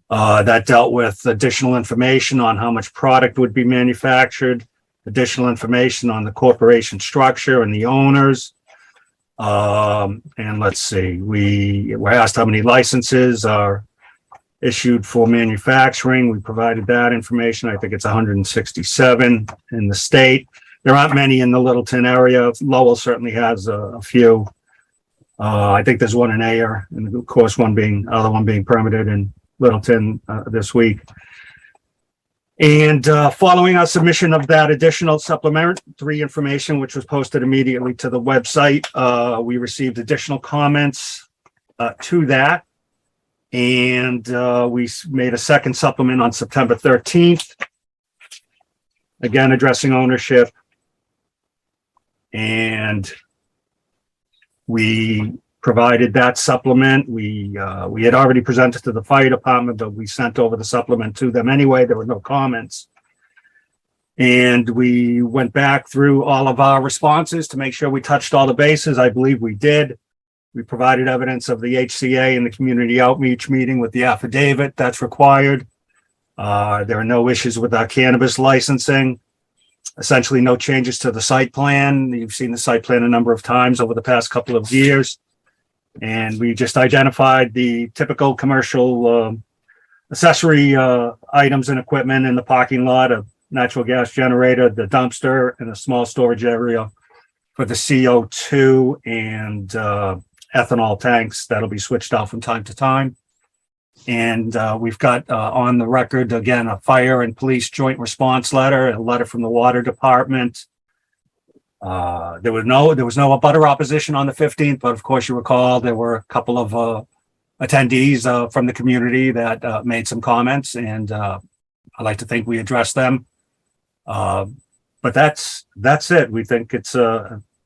That dealt with additional information on how much product would be manufactured, additional information on the corporation structure and the owners. And let's see, we were asked how many licenses are issued for manufacturing. We provided that information. I think it's 167 in the state. There aren't many in the Littleton area. Lowell certainly has a few. I think there's one in Ayer, and of course, other one being permitted in Littleton this week. And following our submission of that additional supplementary information, which was posted immediately to the website, we received additional comments to that. And we made a second supplement on September 13th, again addressing ownership. And we provided that supplement. We had already presented to the fire department, but we sent over the supplement to them anyway. There were no comments. And we went back through all of our responses to make sure we touched all the bases. I believe we did. We provided evidence of the HCA and the community outreach meeting with the affidavit that's required. There are no issues with our cannabis licensing. Essentially no changes to the site plan. You've seen the site plan a number of times over the past couple of years. And we just identified the typical commercial accessory items and equipment in the parking lot, a natural gas generator, the dumpster, and a small storage area for the CO2 and ethanol tanks that'll be switched out from time to time. And we've got on the record, again, a fire and police joint response letter, a letter from the water department. There was no abutter opposition on the 15th, but of course you recall there were a couple of attendees from the community that made some comments, and I like to think we addressed them. But that's it. We think it's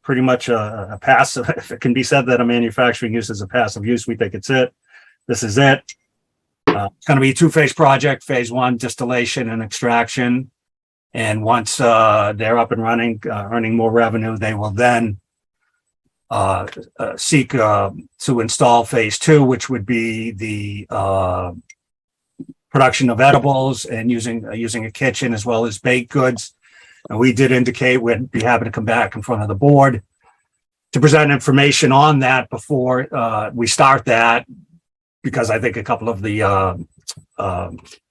pretty much a passive. If it can be said that a manufacturing use is a passive use, we think it's it. This is it. It's going to be a two-phase project. Phase one, distillation and extraction. And once they're up and running, earning more revenue, they will then seek to install phase two, which would be the production of edibles and using a kitchen as well as baked goods. And we did indicate we'd be happy to come back in front of the board to present information on that before we start that, because I think a couple of the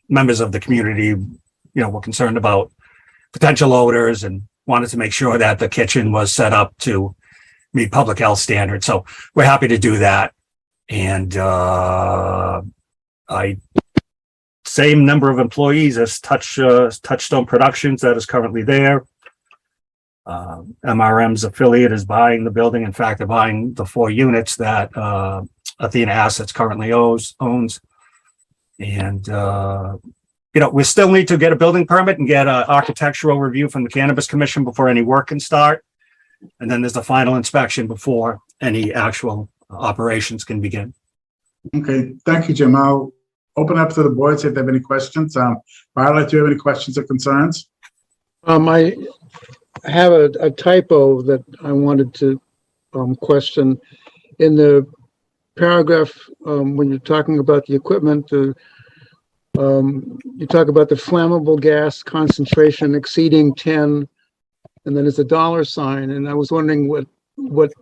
members of the community, were concerned about potential odors and wanted to make sure that the kitchen was set up to meet public health standards. So we're happy to do that. And same number of employees as Touchstone Productions that is currently there. MRM's affiliate is buying the building. In fact, they're buying the 4 units that Athena Assets currently owns. And we still need to get a building permit and get an architectural review from the Cannabis Commission before any work can start. And then there's the final inspection before any actual operations can begin. Okay, thank you, Jim. I'll open up to the board, see if they have any questions. Violet, do you have any questions or concerns? I have a typo that I wanted to question. In the paragraph, when you're talking about the equipment, you talk about the flammable gas concentration exceeding 10, and then there's a dollar sign. And I was wondering what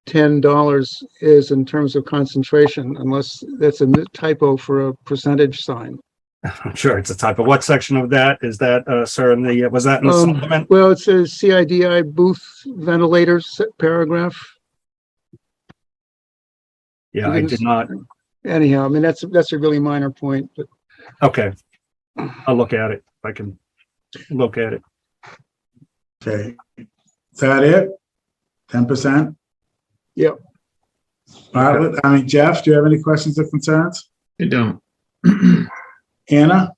$10 is in terms of concentration, unless that's a typo for a percentage sign. I'm sure it's a typo. What section of that is that, sir? Was that in the supplement? Well, it says CIDI booth ventilators paragraph. Yeah, I did not. Anyhow, I mean, that's a really minor point, but Okay. I'll look at it. If I can look at it. Okay, is that it? 10%? Yep. Violet, Jeff, do you have any questions or concerns? I don't. Anna?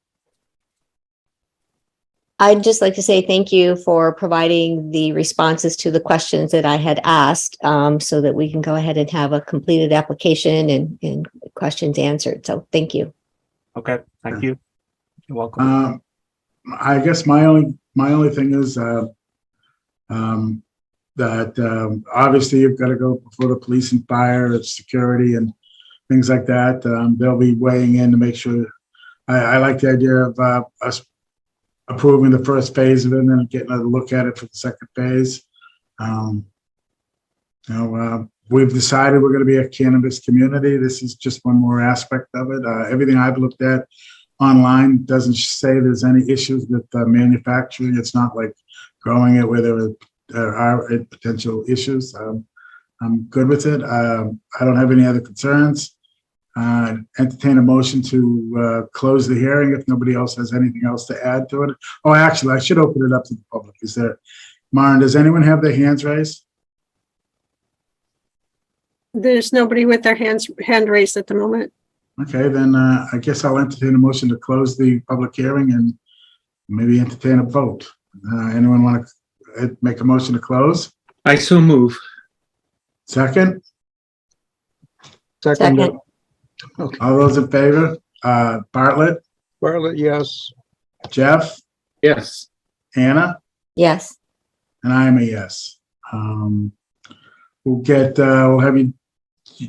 I'd just like to say thank you for providing the responses to the questions that I had asked, so that we can go ahead and have a completed application and questions answered. So thank you. Okay, thank you. You're welcome. I guess my only thing is, that obviously you've got to go before the police and fire, security and things like that. They'll be weighing in to make sure. I like the idea of us approving the first phase of it and then getting a look at it for the second phase. We've decided we're going to be a cannabis community. This is just one more aspect of it. Everything I've looked at online doesn't say there's any issues with manufacturing. It's not like growing it where there are potential issues. I'm good with it. I don't have any other concerns. Entertain a motion to close the hearing if nobody else has anything else to add to it. Oh, actually, I should open it up to the public. Maren, does anyone have their hands raised? There's nobody with their hand raised at the moment. Okay, then I guess I'll entertain a motion to close the public hearing and maybe entertain a vote. Anyone want to make a motion to close? I so move. Second? Second. All those in favor? Bartlett, Bartlett, yes. Jeff, Yes. Anna, Yes. and I am a yes. We'll have you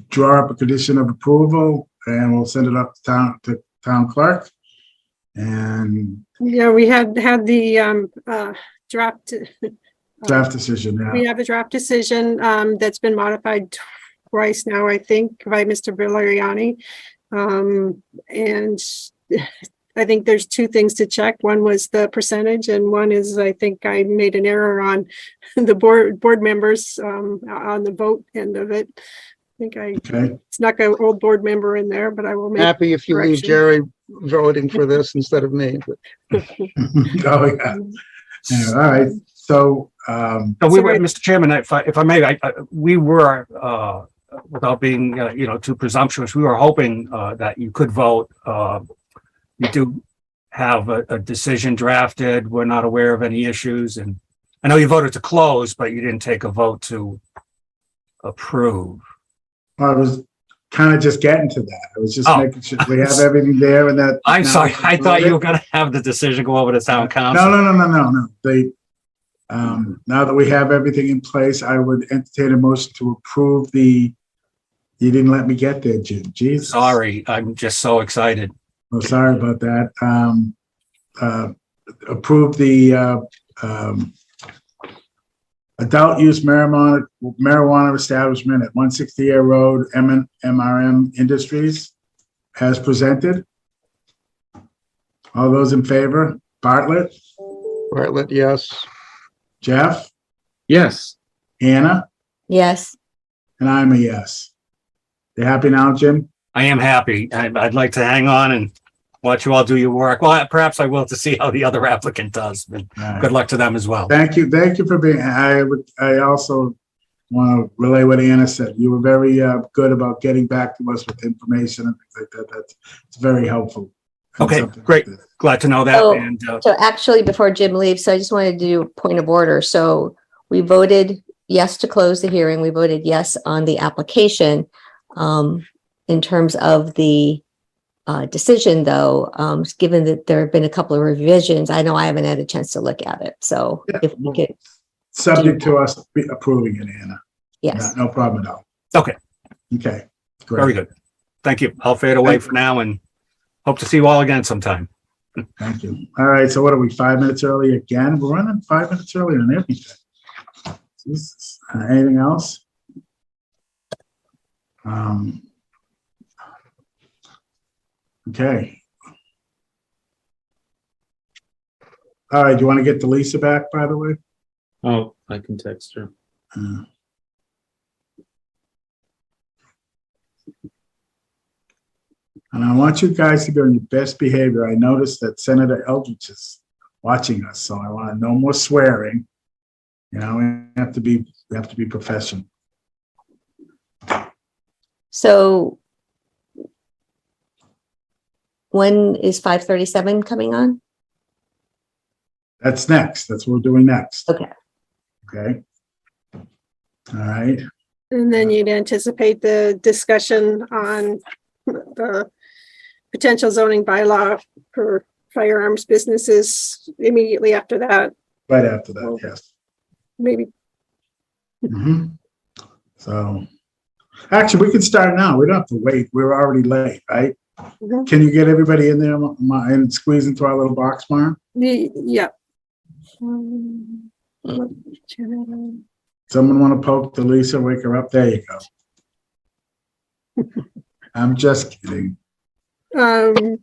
draw up a condition of approval and we'll send it up to town clerk. And Yeah, we had the draft. draft decision, We yeah. have a draft decision that's been modified twice now, I think, by Mr. Valeriani. And I think there's two things to check. One was the percentage, and one is I think I made an error on the board members on the vote end of it. I think Okay. it's not got an old board member in there, but I will make. Happy if you leave correction. Jerry voting for this instead of me. But Oh, yeah. Yeah, all right. So, So we were, Mr. Chairman, if I may, we were, without being, too presumptuous, we were hoping that you could vote. You do have a decision drafted. We're not aware of any issues. And I know you voted to close, but you didn't take a vote to approve. I was kind of just getting to that. I was just Oh. making sure we have everything there and that. I'm now sorry. we can I thought vote you were it. going to have the decision go over to town council. No. They, now that we have everything in place, I would entertain a motion to approve you didn't let me get there, Jim. Jesus. Sorry. I'm just so excited. Oh, sorry about that. Approve the adult use marijuana establishment at 160 Air Road, MRM Industries as presented. All those in favor? Bartlett, Bartlett, yes. Jeff, Yes. Anna, Yes. and I'm a yes. You happy now, Jim? I am happy. I'd like to hang on and watch you all do your work. Well, perhaps I will to see how the other applicant does. But All right. good luck to them as well. Thank you for being, I also want to relay what Anna said. You were very good about getting back to us with information and things like that. It's very helpful. And Okay, something like great. this. Glad to know that. Oh. And So actually, before Jim leaves, so I just wanted to do a point of order. So we voted yes to close the hearing. We voted yes on the application. In terms of the decision, though, given that there have been a couple of revisions, I know I haven't had a chance to look at it. So if we could, Subject to us approving it, Anna. yes. No problem at all. okay, Okay. very Great. good. Thank you. I'll fade away for now and hope to see you all again sometime. Thank you. All right. So what are we, 5 minutes early again? We're running 5 minutes early on everything. Jesus. Anything else? Okay. All right. Do you want to get to Lisa back, by the way? Oh, I can text her. Uh, And I want you guys to be on your best behavior. I noticed that Senator Eldridge is watching us, so I want no more swearing. You know, we have to be professional. So when is 537 coming on? That's next. That's what we're doing next. Okay. Okay. All right. And then you'd anticipate the discussion on the potential zoning bylaw for firearms businesses immediately after that, Right after that, yes. maybe Mhm. So, actually, we can start now. We don't have to wait. We're already late, right? Mhm. Can you get everybody in there and squeeze into our little box, Mara? Yeah. Someone want to poke to Lisa, wake her up? There you go. I'm just kidding. And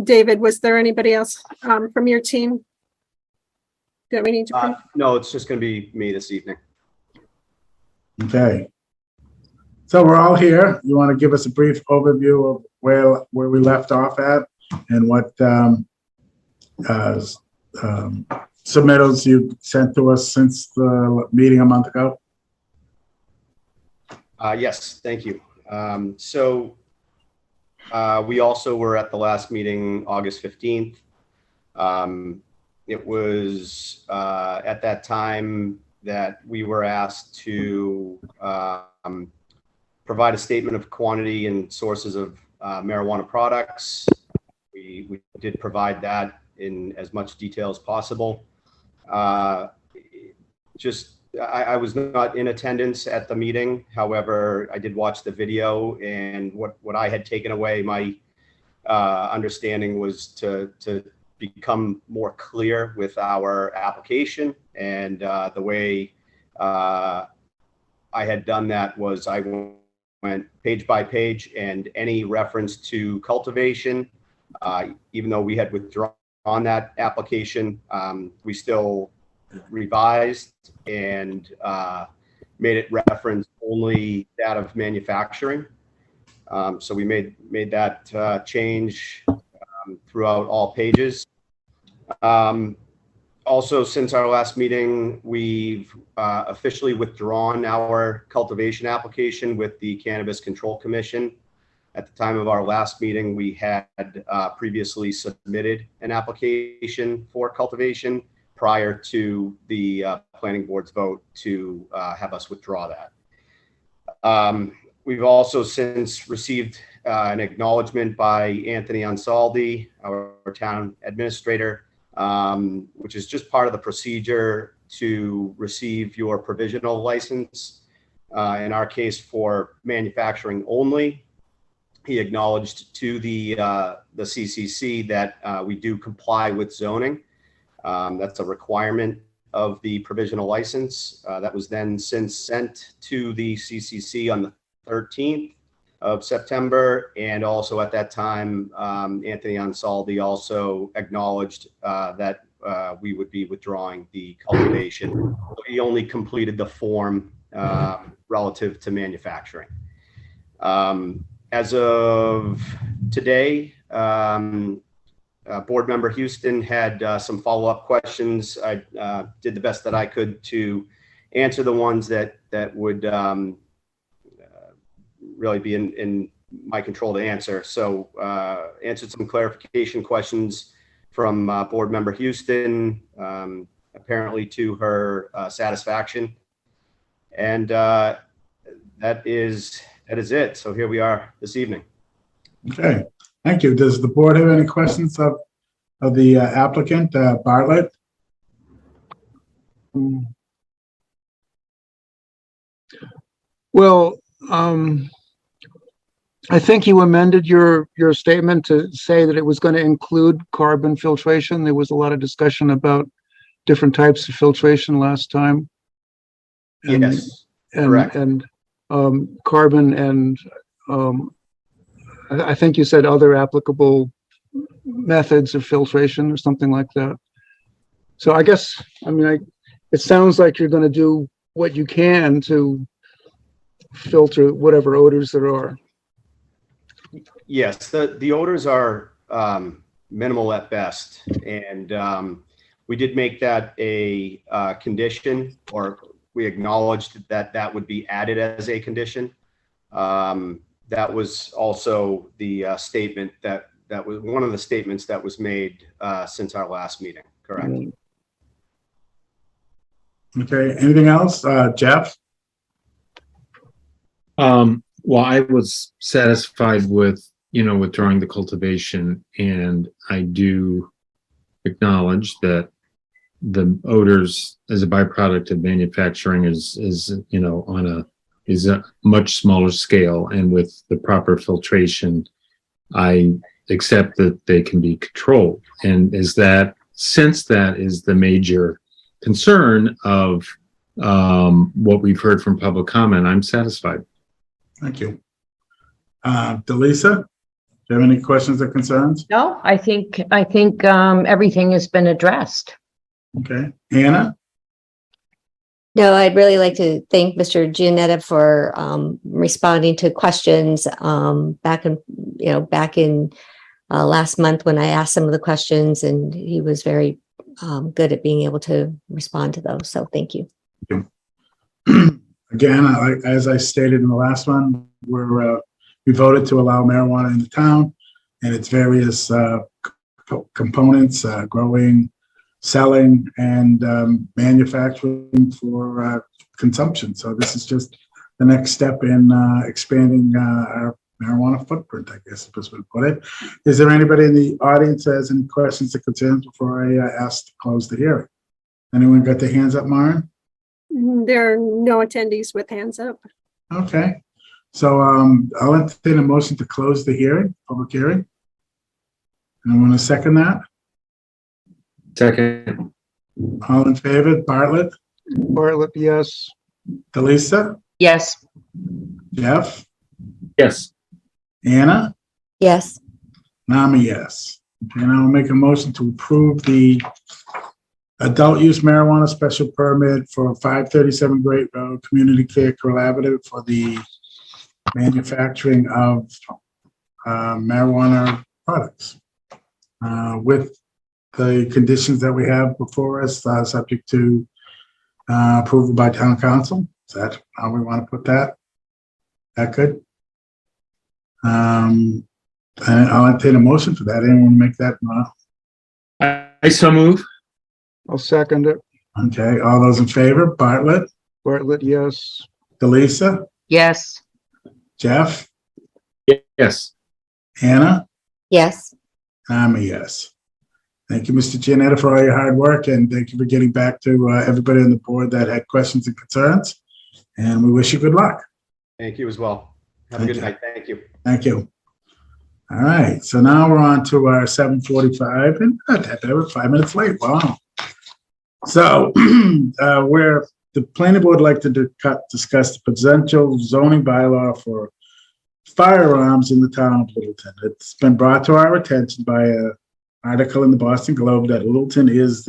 David, was there anybody else from your team that we need to? No, it's just going to be me this evening. Okay. So we're all here. You want to give us a brief overview of where we left off at and what submittals you sent to us since the meeting a month ago? Yes, thank you. We also were at the last meeting, August 15th. It was at that time that we were asked to provide a statement of quantity and sources of marijuana products. We did provide that in as much detail as possible. I was not in attendance at the meeting. However, I did watch the video, and what I had taken away, my understanding was to become more clear with our application. And the way I had done that was I went page by page, and any reference to cultivation, even though we had withdrawn that application, we still revised and made it reference only that of manufacturing. So we made that change throughout all pages. Also, since our last meeting, we've officially withdrawn our cultivation application with the Cannabis Control Commission. At the time of our last meeting, we had previously submitted an application for cultivation prior to the planning board's vote to have us withdraw that. We've also since received an acknowledgement by Anthony Ansaldi, our town administrator, which is just part of the procedure to receive your provisional license. In our case, for manufacturing only, he acknowledged to the CCC that we do comply with zoning. That's a requirement of the provisional license. That was then since sent to the CCC on the 13th of September. And also at that time, Anthony Ansaldi also acknowledged that we would be withdrawing the cultivation. He only completed the form relative to manufacturing. As of today, Board Member Houston had some follow-up questions. I did the best that I could to answer the ones that would really be in my control to answer. So answered some clarification questions from Board Member Houston, apparently to her satisfaction. And that is it. So here we are this evening. Okay, thank you. Does the board have any questions of the applicant, Bartlett? Well, I think you amended your statement to say that it was going to include carbon filtration. There was a lot of discussion about different types of filtration last time. Yes, correct. And carbon and I think you said other applicable methods of filtration or something like that. So I guess, I mean, it sounds like you're going to do what you can to filter whatever odors there are. Yes, the odors are minimal at best, and we did make that a condition, or we acknowledged that would be added as a condition. That was also the statement that was one of the statements that was made since our last meeting. Correct. Okay, anything else? Jeff? Well, I was satisfied with, withdrawing the cultivation, and I do acknowledge that the odors as a byproduct of manufacturing is is a much smaller scale, and with the proper filtration, I accept that they can be controlled. And since that is the major concern of what we've heard from public comment, I'm satisfied. Thank you. Delisa, do you have any questions or concerns? No, I think everything has been addressed. Okay. Hannah? No, I'd really like to thank Mr. Giannetta for responding to questions back in last month when I asked some of the questions, and he was very good at being able to respond to those. So thank you. Again, as I stated in the last one, we voted to allow marijuana in the town and its various components, growing, selling, and manufacturing for consumption. So this is just the next step in expanding our marijuana footprint, I guess is the best way to put it. Is there anybody in the audience that has any questions or concerns before I ask to close the hearing? Anyone got their hands up, Maren? There are no attendees with hands up. Okay. So I'll entertain a motion to close the hearing, public hearing. And I want to second that. Second. All in favor, Bartlett, Bartlett, yes. Delisa, Yes, Jeff, Yes. Anna, Yes, and I'm a yes. Okay, and I'll make a motion to approve the adult use marijuana special permit for 537 Great Road Community Care Collaborative for the manufacturing of marijuana products with the conditions that we have before us, subject to approval by town council. Is that how we want to put that? That good? And I'll entertain a motion for that. Anyone make that? I so move. I'll second it. Okay, all those in favor, Bartlett, Bartlett, yes. Delisa, yes, Jeff, Yes. Anna, yes. and I'm a yes. Thank you, Mr. Giannetta, for all your hard work, and thank you for getting back to everybody on the board that had questions and concerns. And we wish you good luck. Thank you as well. Have a Thank good you. night. Thank you. Thank you. All right, so now we're on to our 7:45, and not that bad, we're 5 minutes late. Wow. So where the planning board would like to discuss the potential zoning bylaw for firearms in the town of Littleton. It's been brought to our attention by an article in the Boston Globe that Littleton is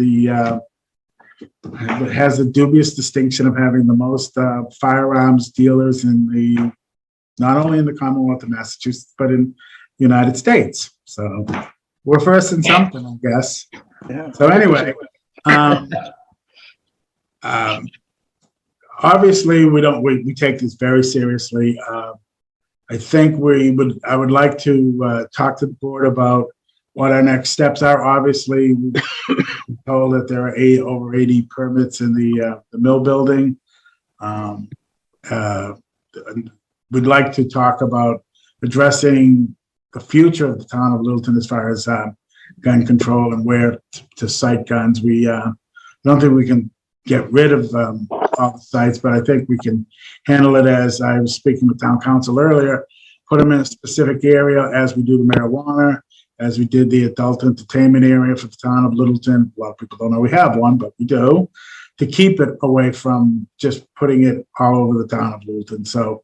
has the dubious distinction of having the most firearms dealers not only in the Commonwealth of Massachusetts, but in the United States. So we're first in something, I guess. Yeah. So anyway, obviously we take this very seriously. I think I would like to talk to the board about what our next steps are. Obviously, we're told that there are over 80 permits in the mill building. We'd like to talk about addressing the future of the town of Littleton as far as gun control and where to site guns. We don't think we can get rid of all the sites, but I think we can handle it as I was speaking with town council earlier, put them in a specific area as we do the marijuana, as we did the adult entertainment area for the town of Littleton. A lot of people don't know we have one, but we do, to keep it away from just putting it all over the town of Littleton. So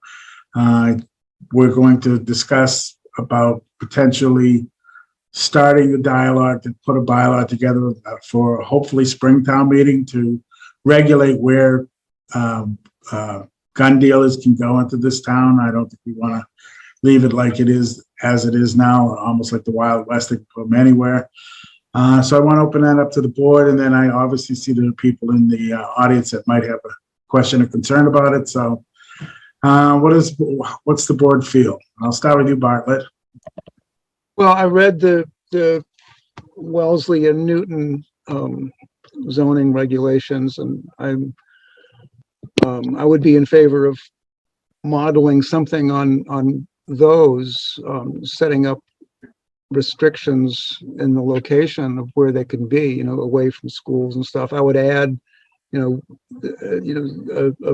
we're going to discuss about potentially starting the dialogue to put a bylaw together for hopefully Springtown meeting to regulate where gun dealers can go into this town. I don't think we want to leave it like it is, as it is now, almost like the Wild West. They can put them anywhere. So I want to open that up to the board, and then I obviously see there are people in the audience that might have a question or concern about it. So what's the board feel? I'll start with you, Bartlett. Well, I read the Wellesley and Newton zoning regulations, and I would be in favor of modeling something on those, setting up restrictions in the location of where they can be, you know, away from schools and stuff. I would add, a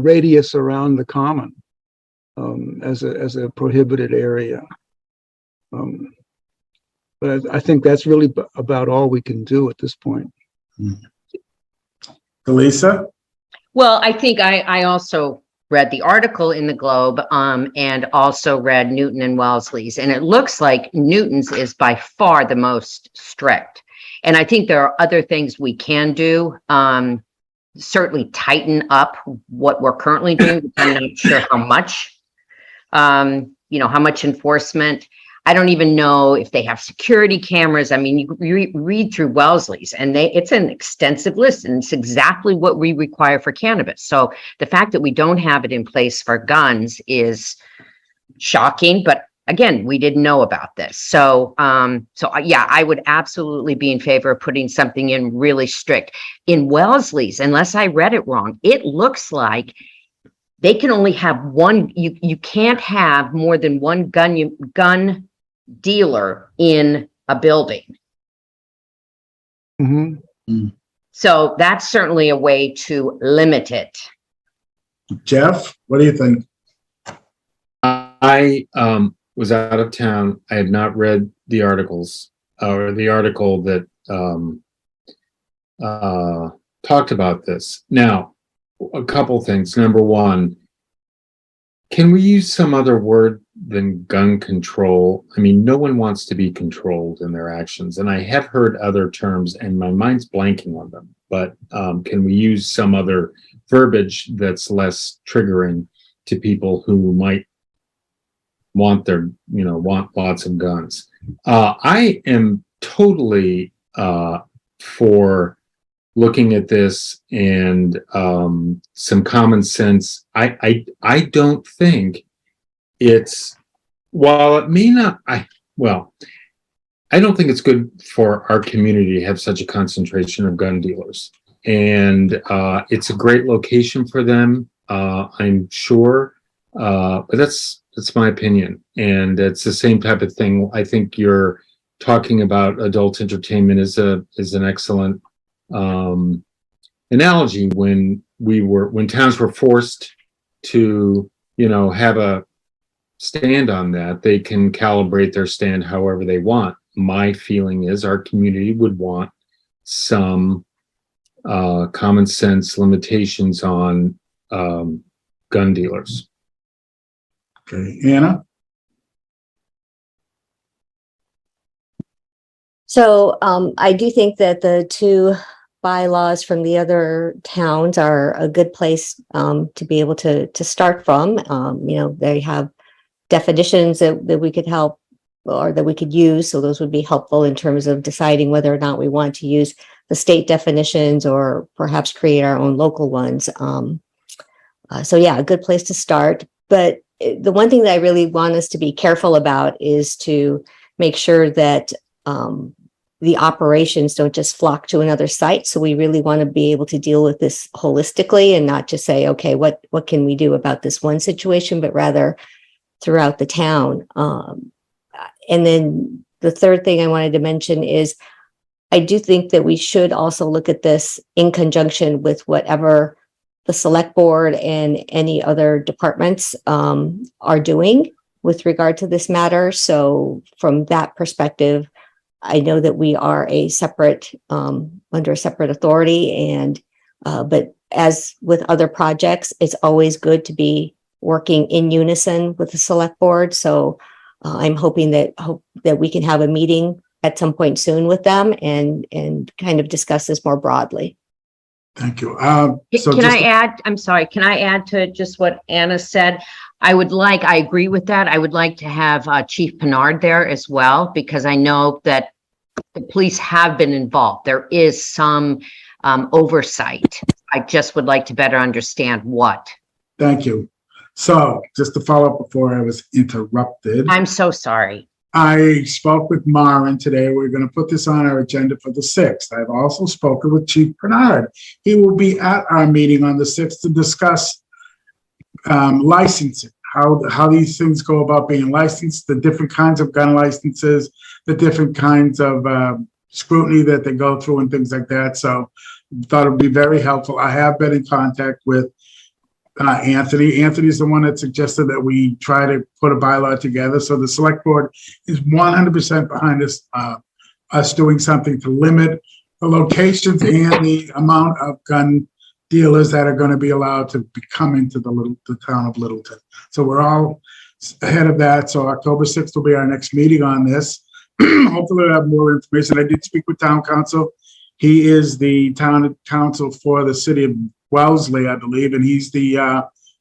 radius around the common as a prohibited area. But I think that's really about all we can do at this point. Elisa? Well, I think I also read the article in the Globe, and also read Newton and Wellesley's, and it looks like Newton's is by far the most strict. And I think there are other things we can do, certainly tighten up what we're currently doing. I'm not sure how much, how much enforcement. I don't even know if they have security cameras. I mean, you read through Wellesley's and it's an extensive list, and it's exactly what we require for cannabis. So the fact that we don't have it in place for guns is shocking, but again, we didn't know about this. So yeah, I would absolutely be in favor of putting something in really strict. In Wellesley's, unless I read it wrong, it looks like they can only have one, you can't have more than one gun dealer in a building. Mm-hmm. So that's certainly a way to limit it. Jeff, what do you think? I was out of town. I had not read the articles or the article that talked about this. Now, a couple things. Number one, can we use some other word than gun control? I mean, no one wants to be controlled in their actions. And I have heard other terms and my mind's blanking on them, but can we use some other verbiage that's less triggering to people who might want lots of guns? I am totally for looking at this and some common sense. I don't think it's, while it may not, I don't think it's good for our community to have such a concentration of gun dealers. And it's a great location for them, I'm sure. But that's my opinion. And it's the same type of thing. I think you're talking about adult entertainment is an excellent analogy. When towns were forced to, have a stand on that, they can calibrate their stand however they want. My feeling is our community would want some common sense limitations on gun dealers. Okay, Anna? So I do think that the two bylaws from the other towns are a good place to be able to start from. They have definitions that we could help or that we could use. So those would be helpful in terms of deciding whether or not we want to use the state definitions or perhaps create our own local ones. So yeah, a good place to start. But the one thing that I really want us to be careful about is to make sure that the operations don't just flock to another site. So we really want to be able to deal with this holistically and not just say, okay, what can we do about this one situation, but rather throughout the town. And then the third thing I wanted to mention is I do think that we should also look at this in conjunction with whatever the select board and any other departments are doing with regard to this matter. So from that perspective, I know that we are a separate, under a separate authority, and but as with other projects, it's always good to be working in unison with the select board. So I'm hoping that we can have a meeting at some point soon with them and kind of discuss this more broadly. Thank you. Can I add? I'm sorry. Can I add to just what Anna said? I agree with that. I would like to have Chief Plnbrd there as well, because I know that the police have been involved. There is some oversight. I just would like to better understand what. Thank you. So just to follow up before I was interrupted. I'm so sorry. I spoke with Marin today. We're going to put this on our agenda for the 6th. I've also spoken with Chief Plnbrd. He will be at our meeting on the 6th to discuss licensing, how these things go about being licensed, the different kinds of gun licenses, the different kinds of scrutiny that they go through and things like that. So thought it would be very helpful. I have been in contact with Anthony. Anthony's the one that suggested that we try to put a bylaw together. So the select board is 100% behind us doing something to limit the locations and the amount of gun dealers that are going to be allowed to come into the town of Littleton. So we're all ahead of that. So October 6th will be our next meeting on this. Hopefully we'll have more information. I did speak with town council. He is the town council for the city of Wellesley, I believe, and he's the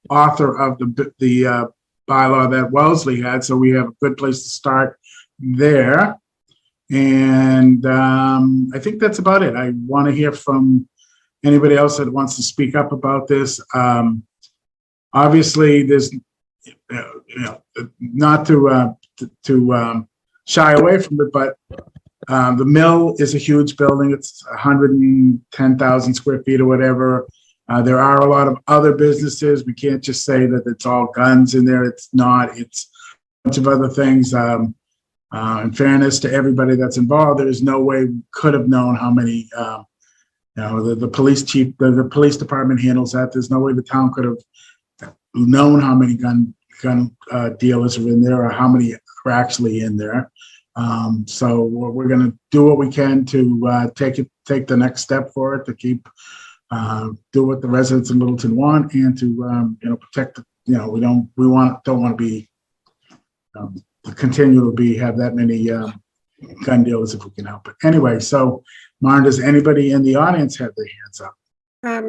author of the bylaw that Wellesley had. So we have a good place to start there. And I think that's about it. I want to hear from anybody else that wants to speak up about this. Obviously, there's, not to shy away from it, but the mill is a huge building. It's 110,000 square feet or whatever. There are a lot of other businesses. We can't just say that it's all guns in there. It's not. It's a bunch of other things. In fairness to everybody that's involved, there is no way we could have known how many. The police chief, the police department handles that. There's no way the town could have known how many gun dealers are in there or how many are actually in there. So we're going to do what we can to take the next step for it, to keep do what the residents in Littleton want, and to protect. We don't want to be continue to have that many gun dealers if we can help it. Anyway, so Maren, does anybody in the audience have their hands up?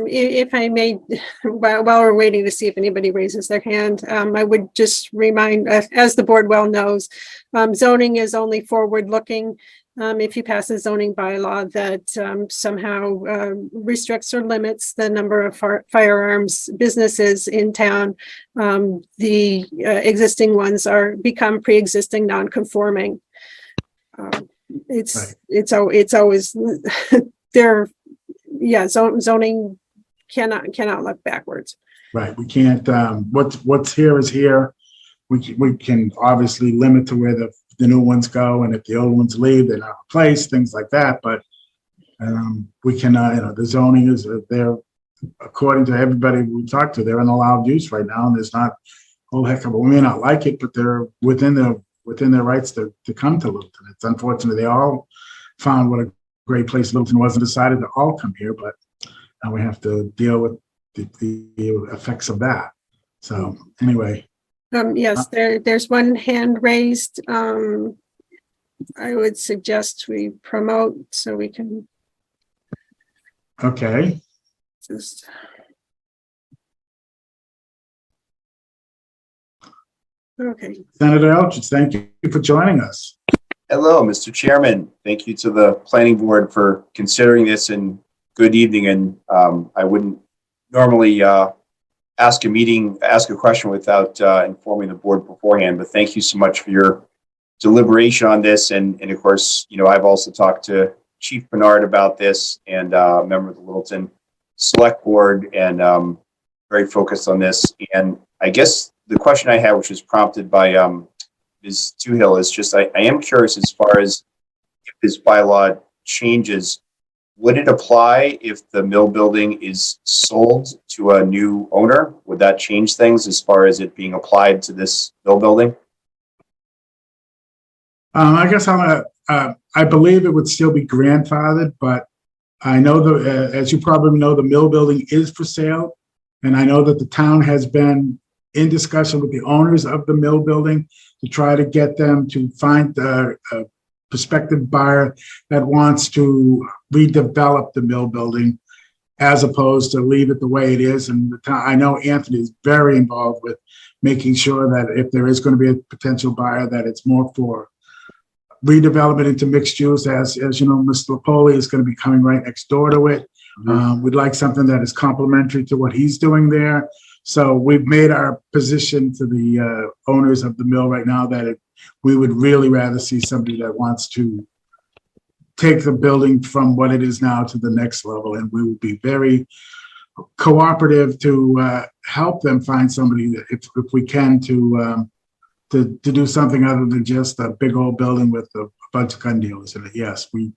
If I may, while we're waiting to see if anybody raises their hand, I would just remind, as the board well knows, zoning is only forward-looking. If you pass a zoning bylaw that somehow restricts or limits the number of firearms businesses in town, the existing ones become pre-existing non-conforming. It's always there. Yeah, zoning cannot look backwards. Right. We can't. What's here is here. We can obviously limit to where the new ones go, and if the old ones leave, they're not replaced, things like that. But we cannot. The zoning is there, according to everybody we talk to, they're an allowed use right now, and there's not a whole heck of a. We may not like it, but they're within their rights to come to Littleton. It's unfortunate they all found what a great place Littleton was and decided to all come here, but now we have to deal with the effects of that. So anyway. Yes, there's one hand raised. I would suggest we promote so we can. Okay. Just. Okay. Senator Elchitz, thank you for joining us. Hello, Mr. Chairman. Thank you to the planning board for considering this, and good evening. And I wouldn't normally ask a question without informing the board beforehand, but thank you so much for your deliberation on this. And of course, I've also talked to Chief Plnbrd about this, and a member of the Littleton Select Board, and very focused on this. And I guess the question I have, which was prompted by Ms. Toohill, is just I am curious as far as if this bylaw changes, would it apply if the mill building is sold to a new owner? Would that change things as far as it being applied to this mill building? I guess I believe it would still be grandfathered, but I know as you probably know, the mill building is for sale. And I know that the town has been in discussion with the owners of the mill building to try to get them to find a prospective buyer that wants to redevelop the mill building as opposed to leave it the way it is. And I know Anthony is very involved with making sure that if there is going to be a potential buyer, that it's more for redevelopment into mixed use. As you know, Mr. Lapoli is going to be coming right next door to it. We'd like something that is complementary to what he's doing there. So we've made our position to the owners of the mill right now that we would really rather see somebody that wants to take the building from what it is now to the next level. And we would be very cooperative to help them find somebody that if we can to do something other than just a big old building with a bunch of gun dealers in it. Yes, we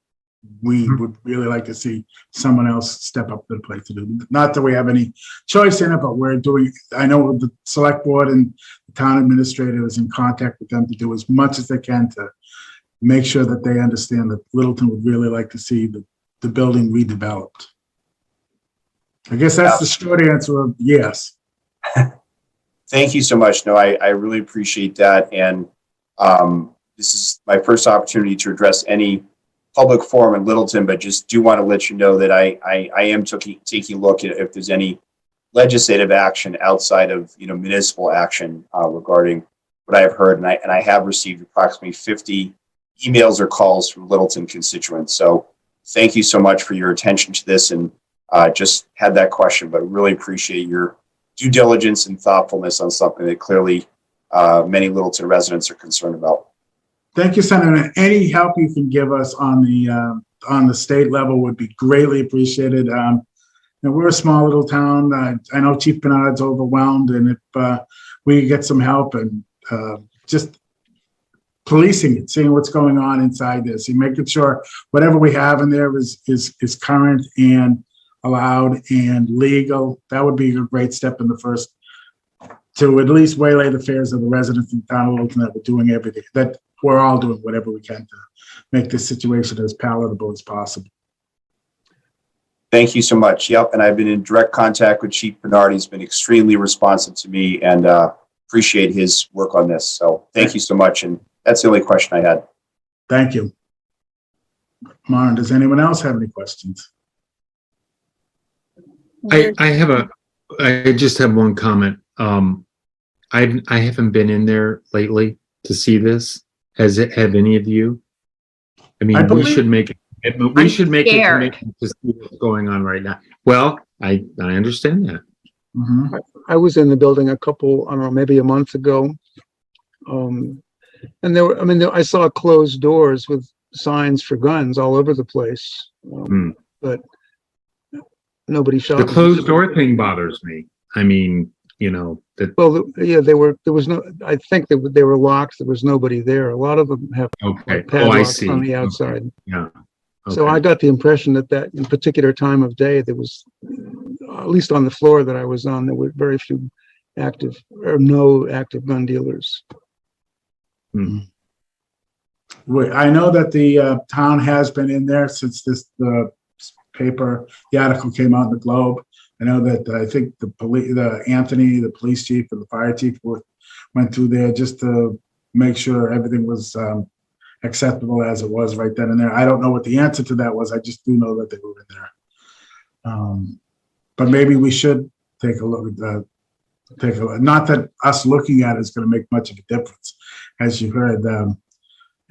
would really like to see someone else step up to the plate to do. Not that we have any choice in it, but we're doing. I know the select board and the town administrator is in contact with them to do as much as they can to make sure that they understand that Littleton would really like to see the building redeveloped. I guess that's the short answer of yes. Thank you so much. No, I really appreciate that. And this is my first opportunity to address any public forum in Littleton, but just do want to let you know that I am taking a look at if there's any legislative action outside of, municipal action regarding what I've heard. And I have received approximately 50 emails or calls from Littleton constituents. So thank you so much for your attention to this, and just had that question, but really appreciate your due diligence and thoughtfulness on something that clearly many Littleton residents are concerned about. Thank you, Senator. Any help you can give us on the state level would be greatly appreciated. We're a small little town. I know Chief Plnbrd's overwhelmed, and if we could get some help and just policing it, seeing what's going on inside this, and making sure whatever we have in there is current and allowed and legal. That would be a great step in the first to at least waylay the fears of the residents in the town of Littleton that we're doing everything, that we're all doing whatever we can to make this situation as palatable as possible. Thank you so much. Yep. And I've been in direct contact with Chief Plnbrd. He's been extremely responsive to me, and appreciate his work on this. So thank you so much. And that's the only question I had. Thank you. Maren, does anyone else have any questions? I just have one comment. I haven't been in there lately to see this. Have any of you? I mean, we should make it. We should make a commitment to see what's going on right now. Well, I understand that. Mm-hmm. I was in the building I don't know, maybe a month ago. And I saw closed doors with signs for guns all over the place. But nobody shot. The closed door thing bothers me. I mean, that. Well, yeah, there was no, I think that they were locked. There was nobody there. A lot of them have padlocks on the outside. Okay. Yeah. Okay. So I got the impression that in particular time of day, there was, at least on the floor that I was on, there were very few no active gun dealers. I know that the town has been in there since the article came out in the Globe. I know that I think Anthony, the police chief, and the fire chief went through there just to make sure everything was acceptable as it was right then and there. I don't know what the answer to that was. I just do know that they were in there. But maybe we should take a look at that. Not that us looking at it is going to make much of a difference, as you heard.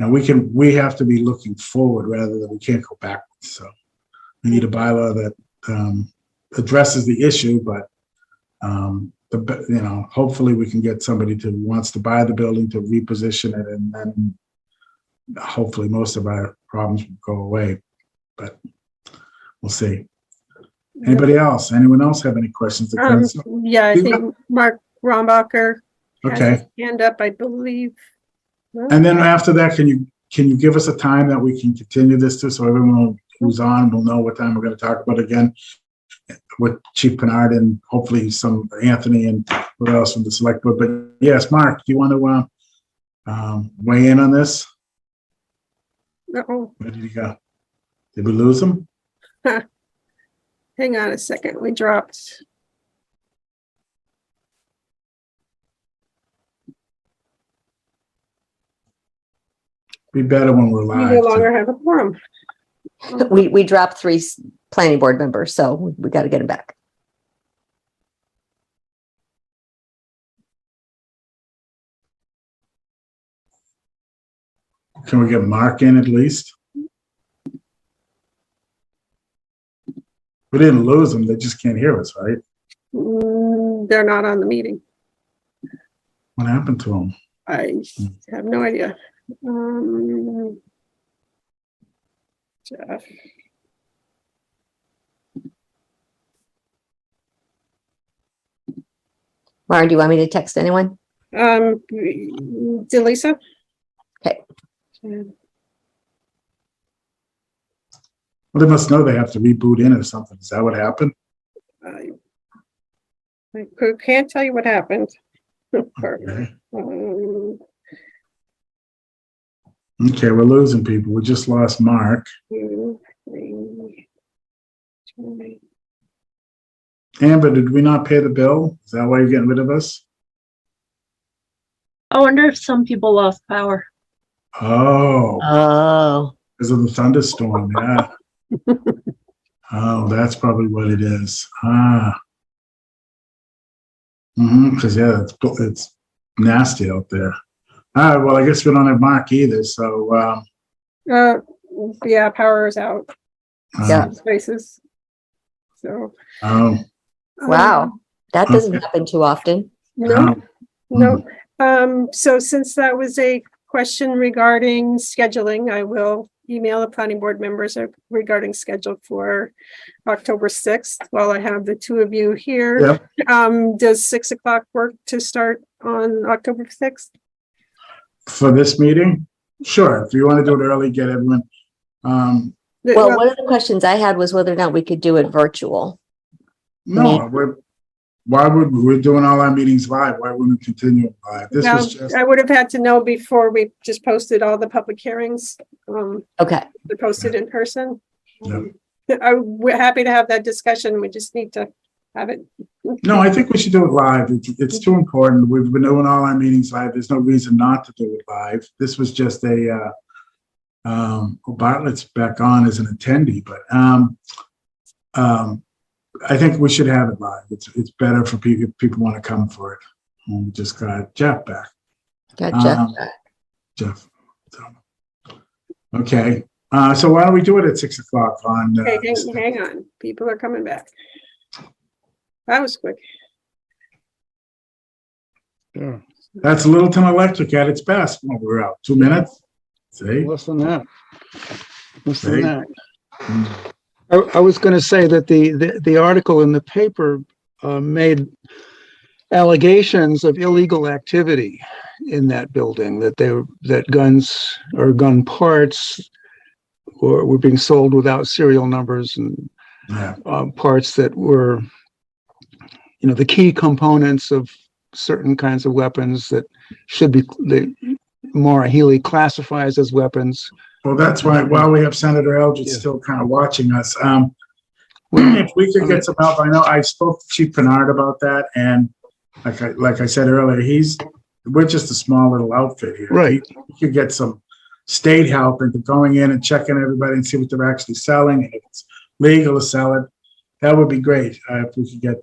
We have to be looking forward rather than we can't go backwards. So we need a bylaw that addresses the issue, but hopefully we can get somebody who wants to buy the building to reposition it, and then hopefully most of our problems will go away. But we'll see. Anybody else? Anyone else have any questions? Yeah, I think Mark Rombacher has Okay. his hand up, I believe. And then after that, can you give us a time that we can continue this to, so everyone who's on will know what time we're going to talk about again with Chief Plnbrd and hopefully some Anthony and what else from the select board. But yes, Mark, do you want to weigh in on this? No. Where did he go? Did we lose him? Hang on a second. We dropped. Be better when we're live. We no longer have a quorum. We dropped 3 planning board members, so we got to get them back. Can we get Mark in at least? We didn't lose them. They just can't hear us, right? They're not on the meeting. What happened to them? I have no idea. Jeff. Mara, do you want me to text anyone? Delisa? Okay. Well, they must know they have to reboot in or something. Is that what happened? Can't tell you what happened. Okay. Um, Okay, we're losing people. We just lost Mark. 2, 3, 20. Amber, did we not pay the bill? Is that why you're getting rid of us? I wonder if some people lost power. Oh, Oh, because of the thunderstorm, yeah. Oh, that's probably what it is. Because yeah, it's nasty out there. All right, well, I guess we don't have Mark either, so Yeah, power is out. Yeah. Spaces. So. Oh, wow. That doesn't Okay. happen too often. No, oh, no. So since that was a question regarding scheduling, I will email the planning board members regarding schedule for October 6th while I have the two of you here. Yep. Does 6 o'clock work to start on October 6th? For this meeting? Sure, if you want to do it early, get everyone. Well, Well, one of the questions I had was whether or not we could do it virtual. No, why would we're doing all our meetings live? Why wouldn't we continue live? This now, was just, I would have had to know before we just posted all the public hearings. Okay. They're posted in person. Yeah. We're happy to have that discussion. We just need to have it. no, I think we should do it live. It's too important. We've been doing all our meetings live. There's no reason not to do it live. This was just Bartlett's back on as an attendee, but I think we should have it live. It's better for people if people want to come for it. We just got Jeff back. Got Jeff Um, back. Jeff. Okay. So why don't we do it at 6 o'clock on? Okay, hang on. People are coming back. That was quick. That's Littleton Electric at its best. Well, we're out 2 minutes. See? Less than that. Less See? than that. I was going to say that the article in the paper made allegations of illegal activity in that building, that guns or gun parts were being sold without serial numbers, and Yeah. parts that were, the key components of certain kinds of weapons that should be, Maura Healy classifies as weapons. Well, that's why, while we have Senator Eldridge still kind of watching us, if we could get some help, I know I spoke to Chief Plnbrd about that, and like I said earlier, we're just a small little outfit here. Right. We could get some state help into going in and checking everybody and see what they're actually selling, and if it's legal to sell it, that would be great. If we could get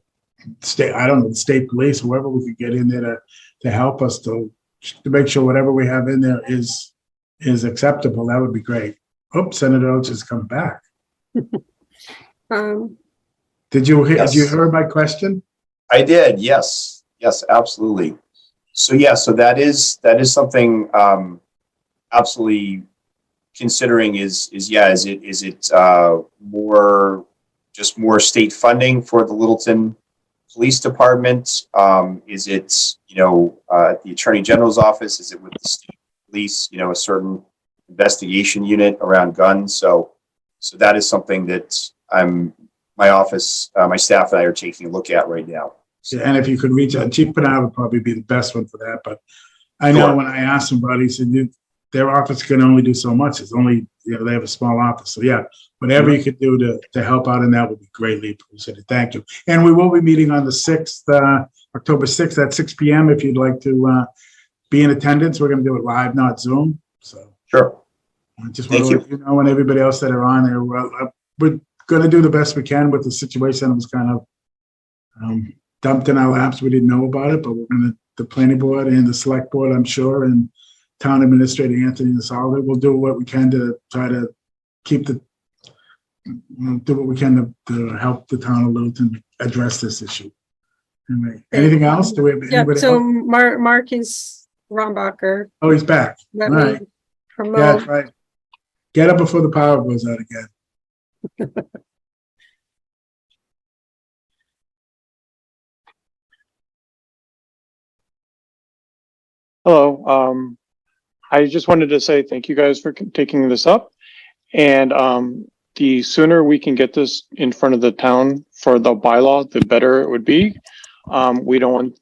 the state police, whoever we could get in there to help us to make sure whatever we have in there is acceptable, that would be great. Oops, Senator Oates has come back. Did you hear my question? I did, yes, absolutely. So that is something absolutely considering is it more state funding for the Littleton Police Department? Is it at the Attorney General's office? Is it with the state police? A certain investigation unit around guns. So that is something that my office, my staff and I are taking a look at right now. Yeah, and if you could reach out, Chief Plnbrd would probably be the best one for that. But I know Sure. when I asked him about it, he said their office can only do so much. It's only, they have a small office. So yeah, whatever you could do to help out in that would be greatly appreciated. Thank you. And we will be meeting on the 6th, October 6th at 6 p.m. If you'd like to be in attendance. We're going to do it live, not Zoom. So Sure. I just want to let you know, and everybody else that are on there, we're going to do the best we can with the situation. It was kind of dumped in our laps. We didn't know about it, but we're going to, the planning board and the select board, I'm sure, and town administrator Anthony Nasaldi will do what we can to try to keep do what we can to help the town of Littleton address this issue. Anyway, anything else? Do we have Yeah, anybody so else? Mark is Rombacher. Oh, he's back. Let All me right. Yeah, promote. that's right. Get up before the power goes out again. Hello. I just wanted to say thank you guys for taking this up. And the sooner we can get this in front of the town for the bylaw, the better it would be. We don't want,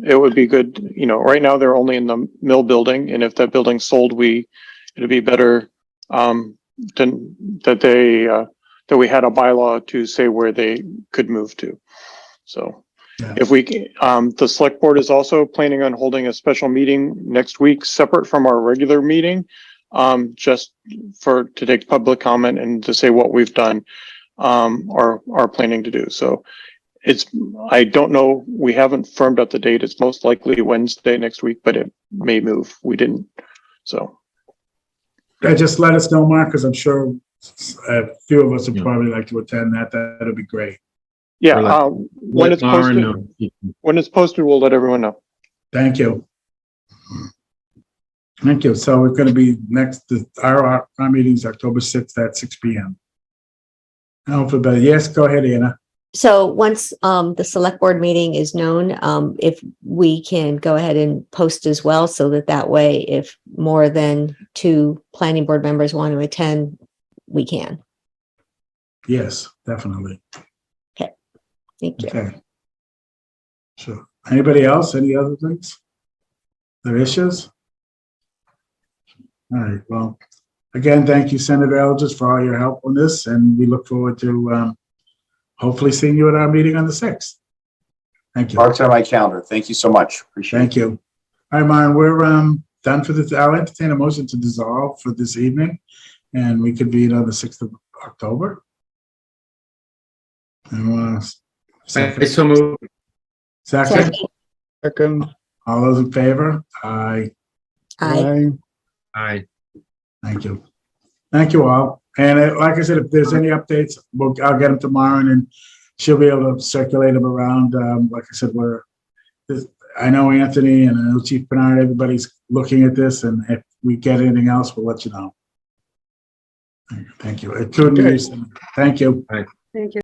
it would be good, you know, right now they're only in the mill building, and if that building's sold, it'd be better that we had a bylaw to say where they could move to. So Yeah. if we, the select board is also planning on holding a special meeting next week, separate from our regular meeting, just to take public comment and to say what we've done, or are planning to do. So I don't know, we haven't firmed up the date. It's most likely Wednesday next week, but it may move. We didn't, so. Just let us know, Mark, because I'm sure a few of us would Yeah. probably like to attend that. That'd be great. Yeah, Let when it's Lauren posted, know. when it's posted, we'll let everyone know. Thank you. Thank you. So we're going to be our meeting's October 6th at 6 p.m. Hopefully, yes, go ahead, Anna. So once the select board meeting is known, if we can go ahead and post as well, so that way, if more than 2 planning board members want to attend, we can. Yes, definitely. Thank you. Okay. Sure. Anybody else? Any other things? Other issues? All right. Well, again, thank you, Senator Eldridge, for all your help on this, and we look forward to hopefully seeing you at our meeting on the 6th. Thank you. Mark's on my calendar. Thank you so much. Appreciate it. Thank you. All right, Myron, we're done for this. I'll entertain a motion to dissolve for this evening, and we convene on the 6th of October. And I so move. second. Second. All those in favor? Aye. Aye. Aye. Thank you. Thank you all. And like I said, if there's any updates, I'll get them tomorrow, and she'll be able to circulate them around. Like I said, I know Anthony and I know Chief Bernard, everybody's looking at this, and if we get anything else, we'll let you know. Thank you. Okay. Thank you. Thank you.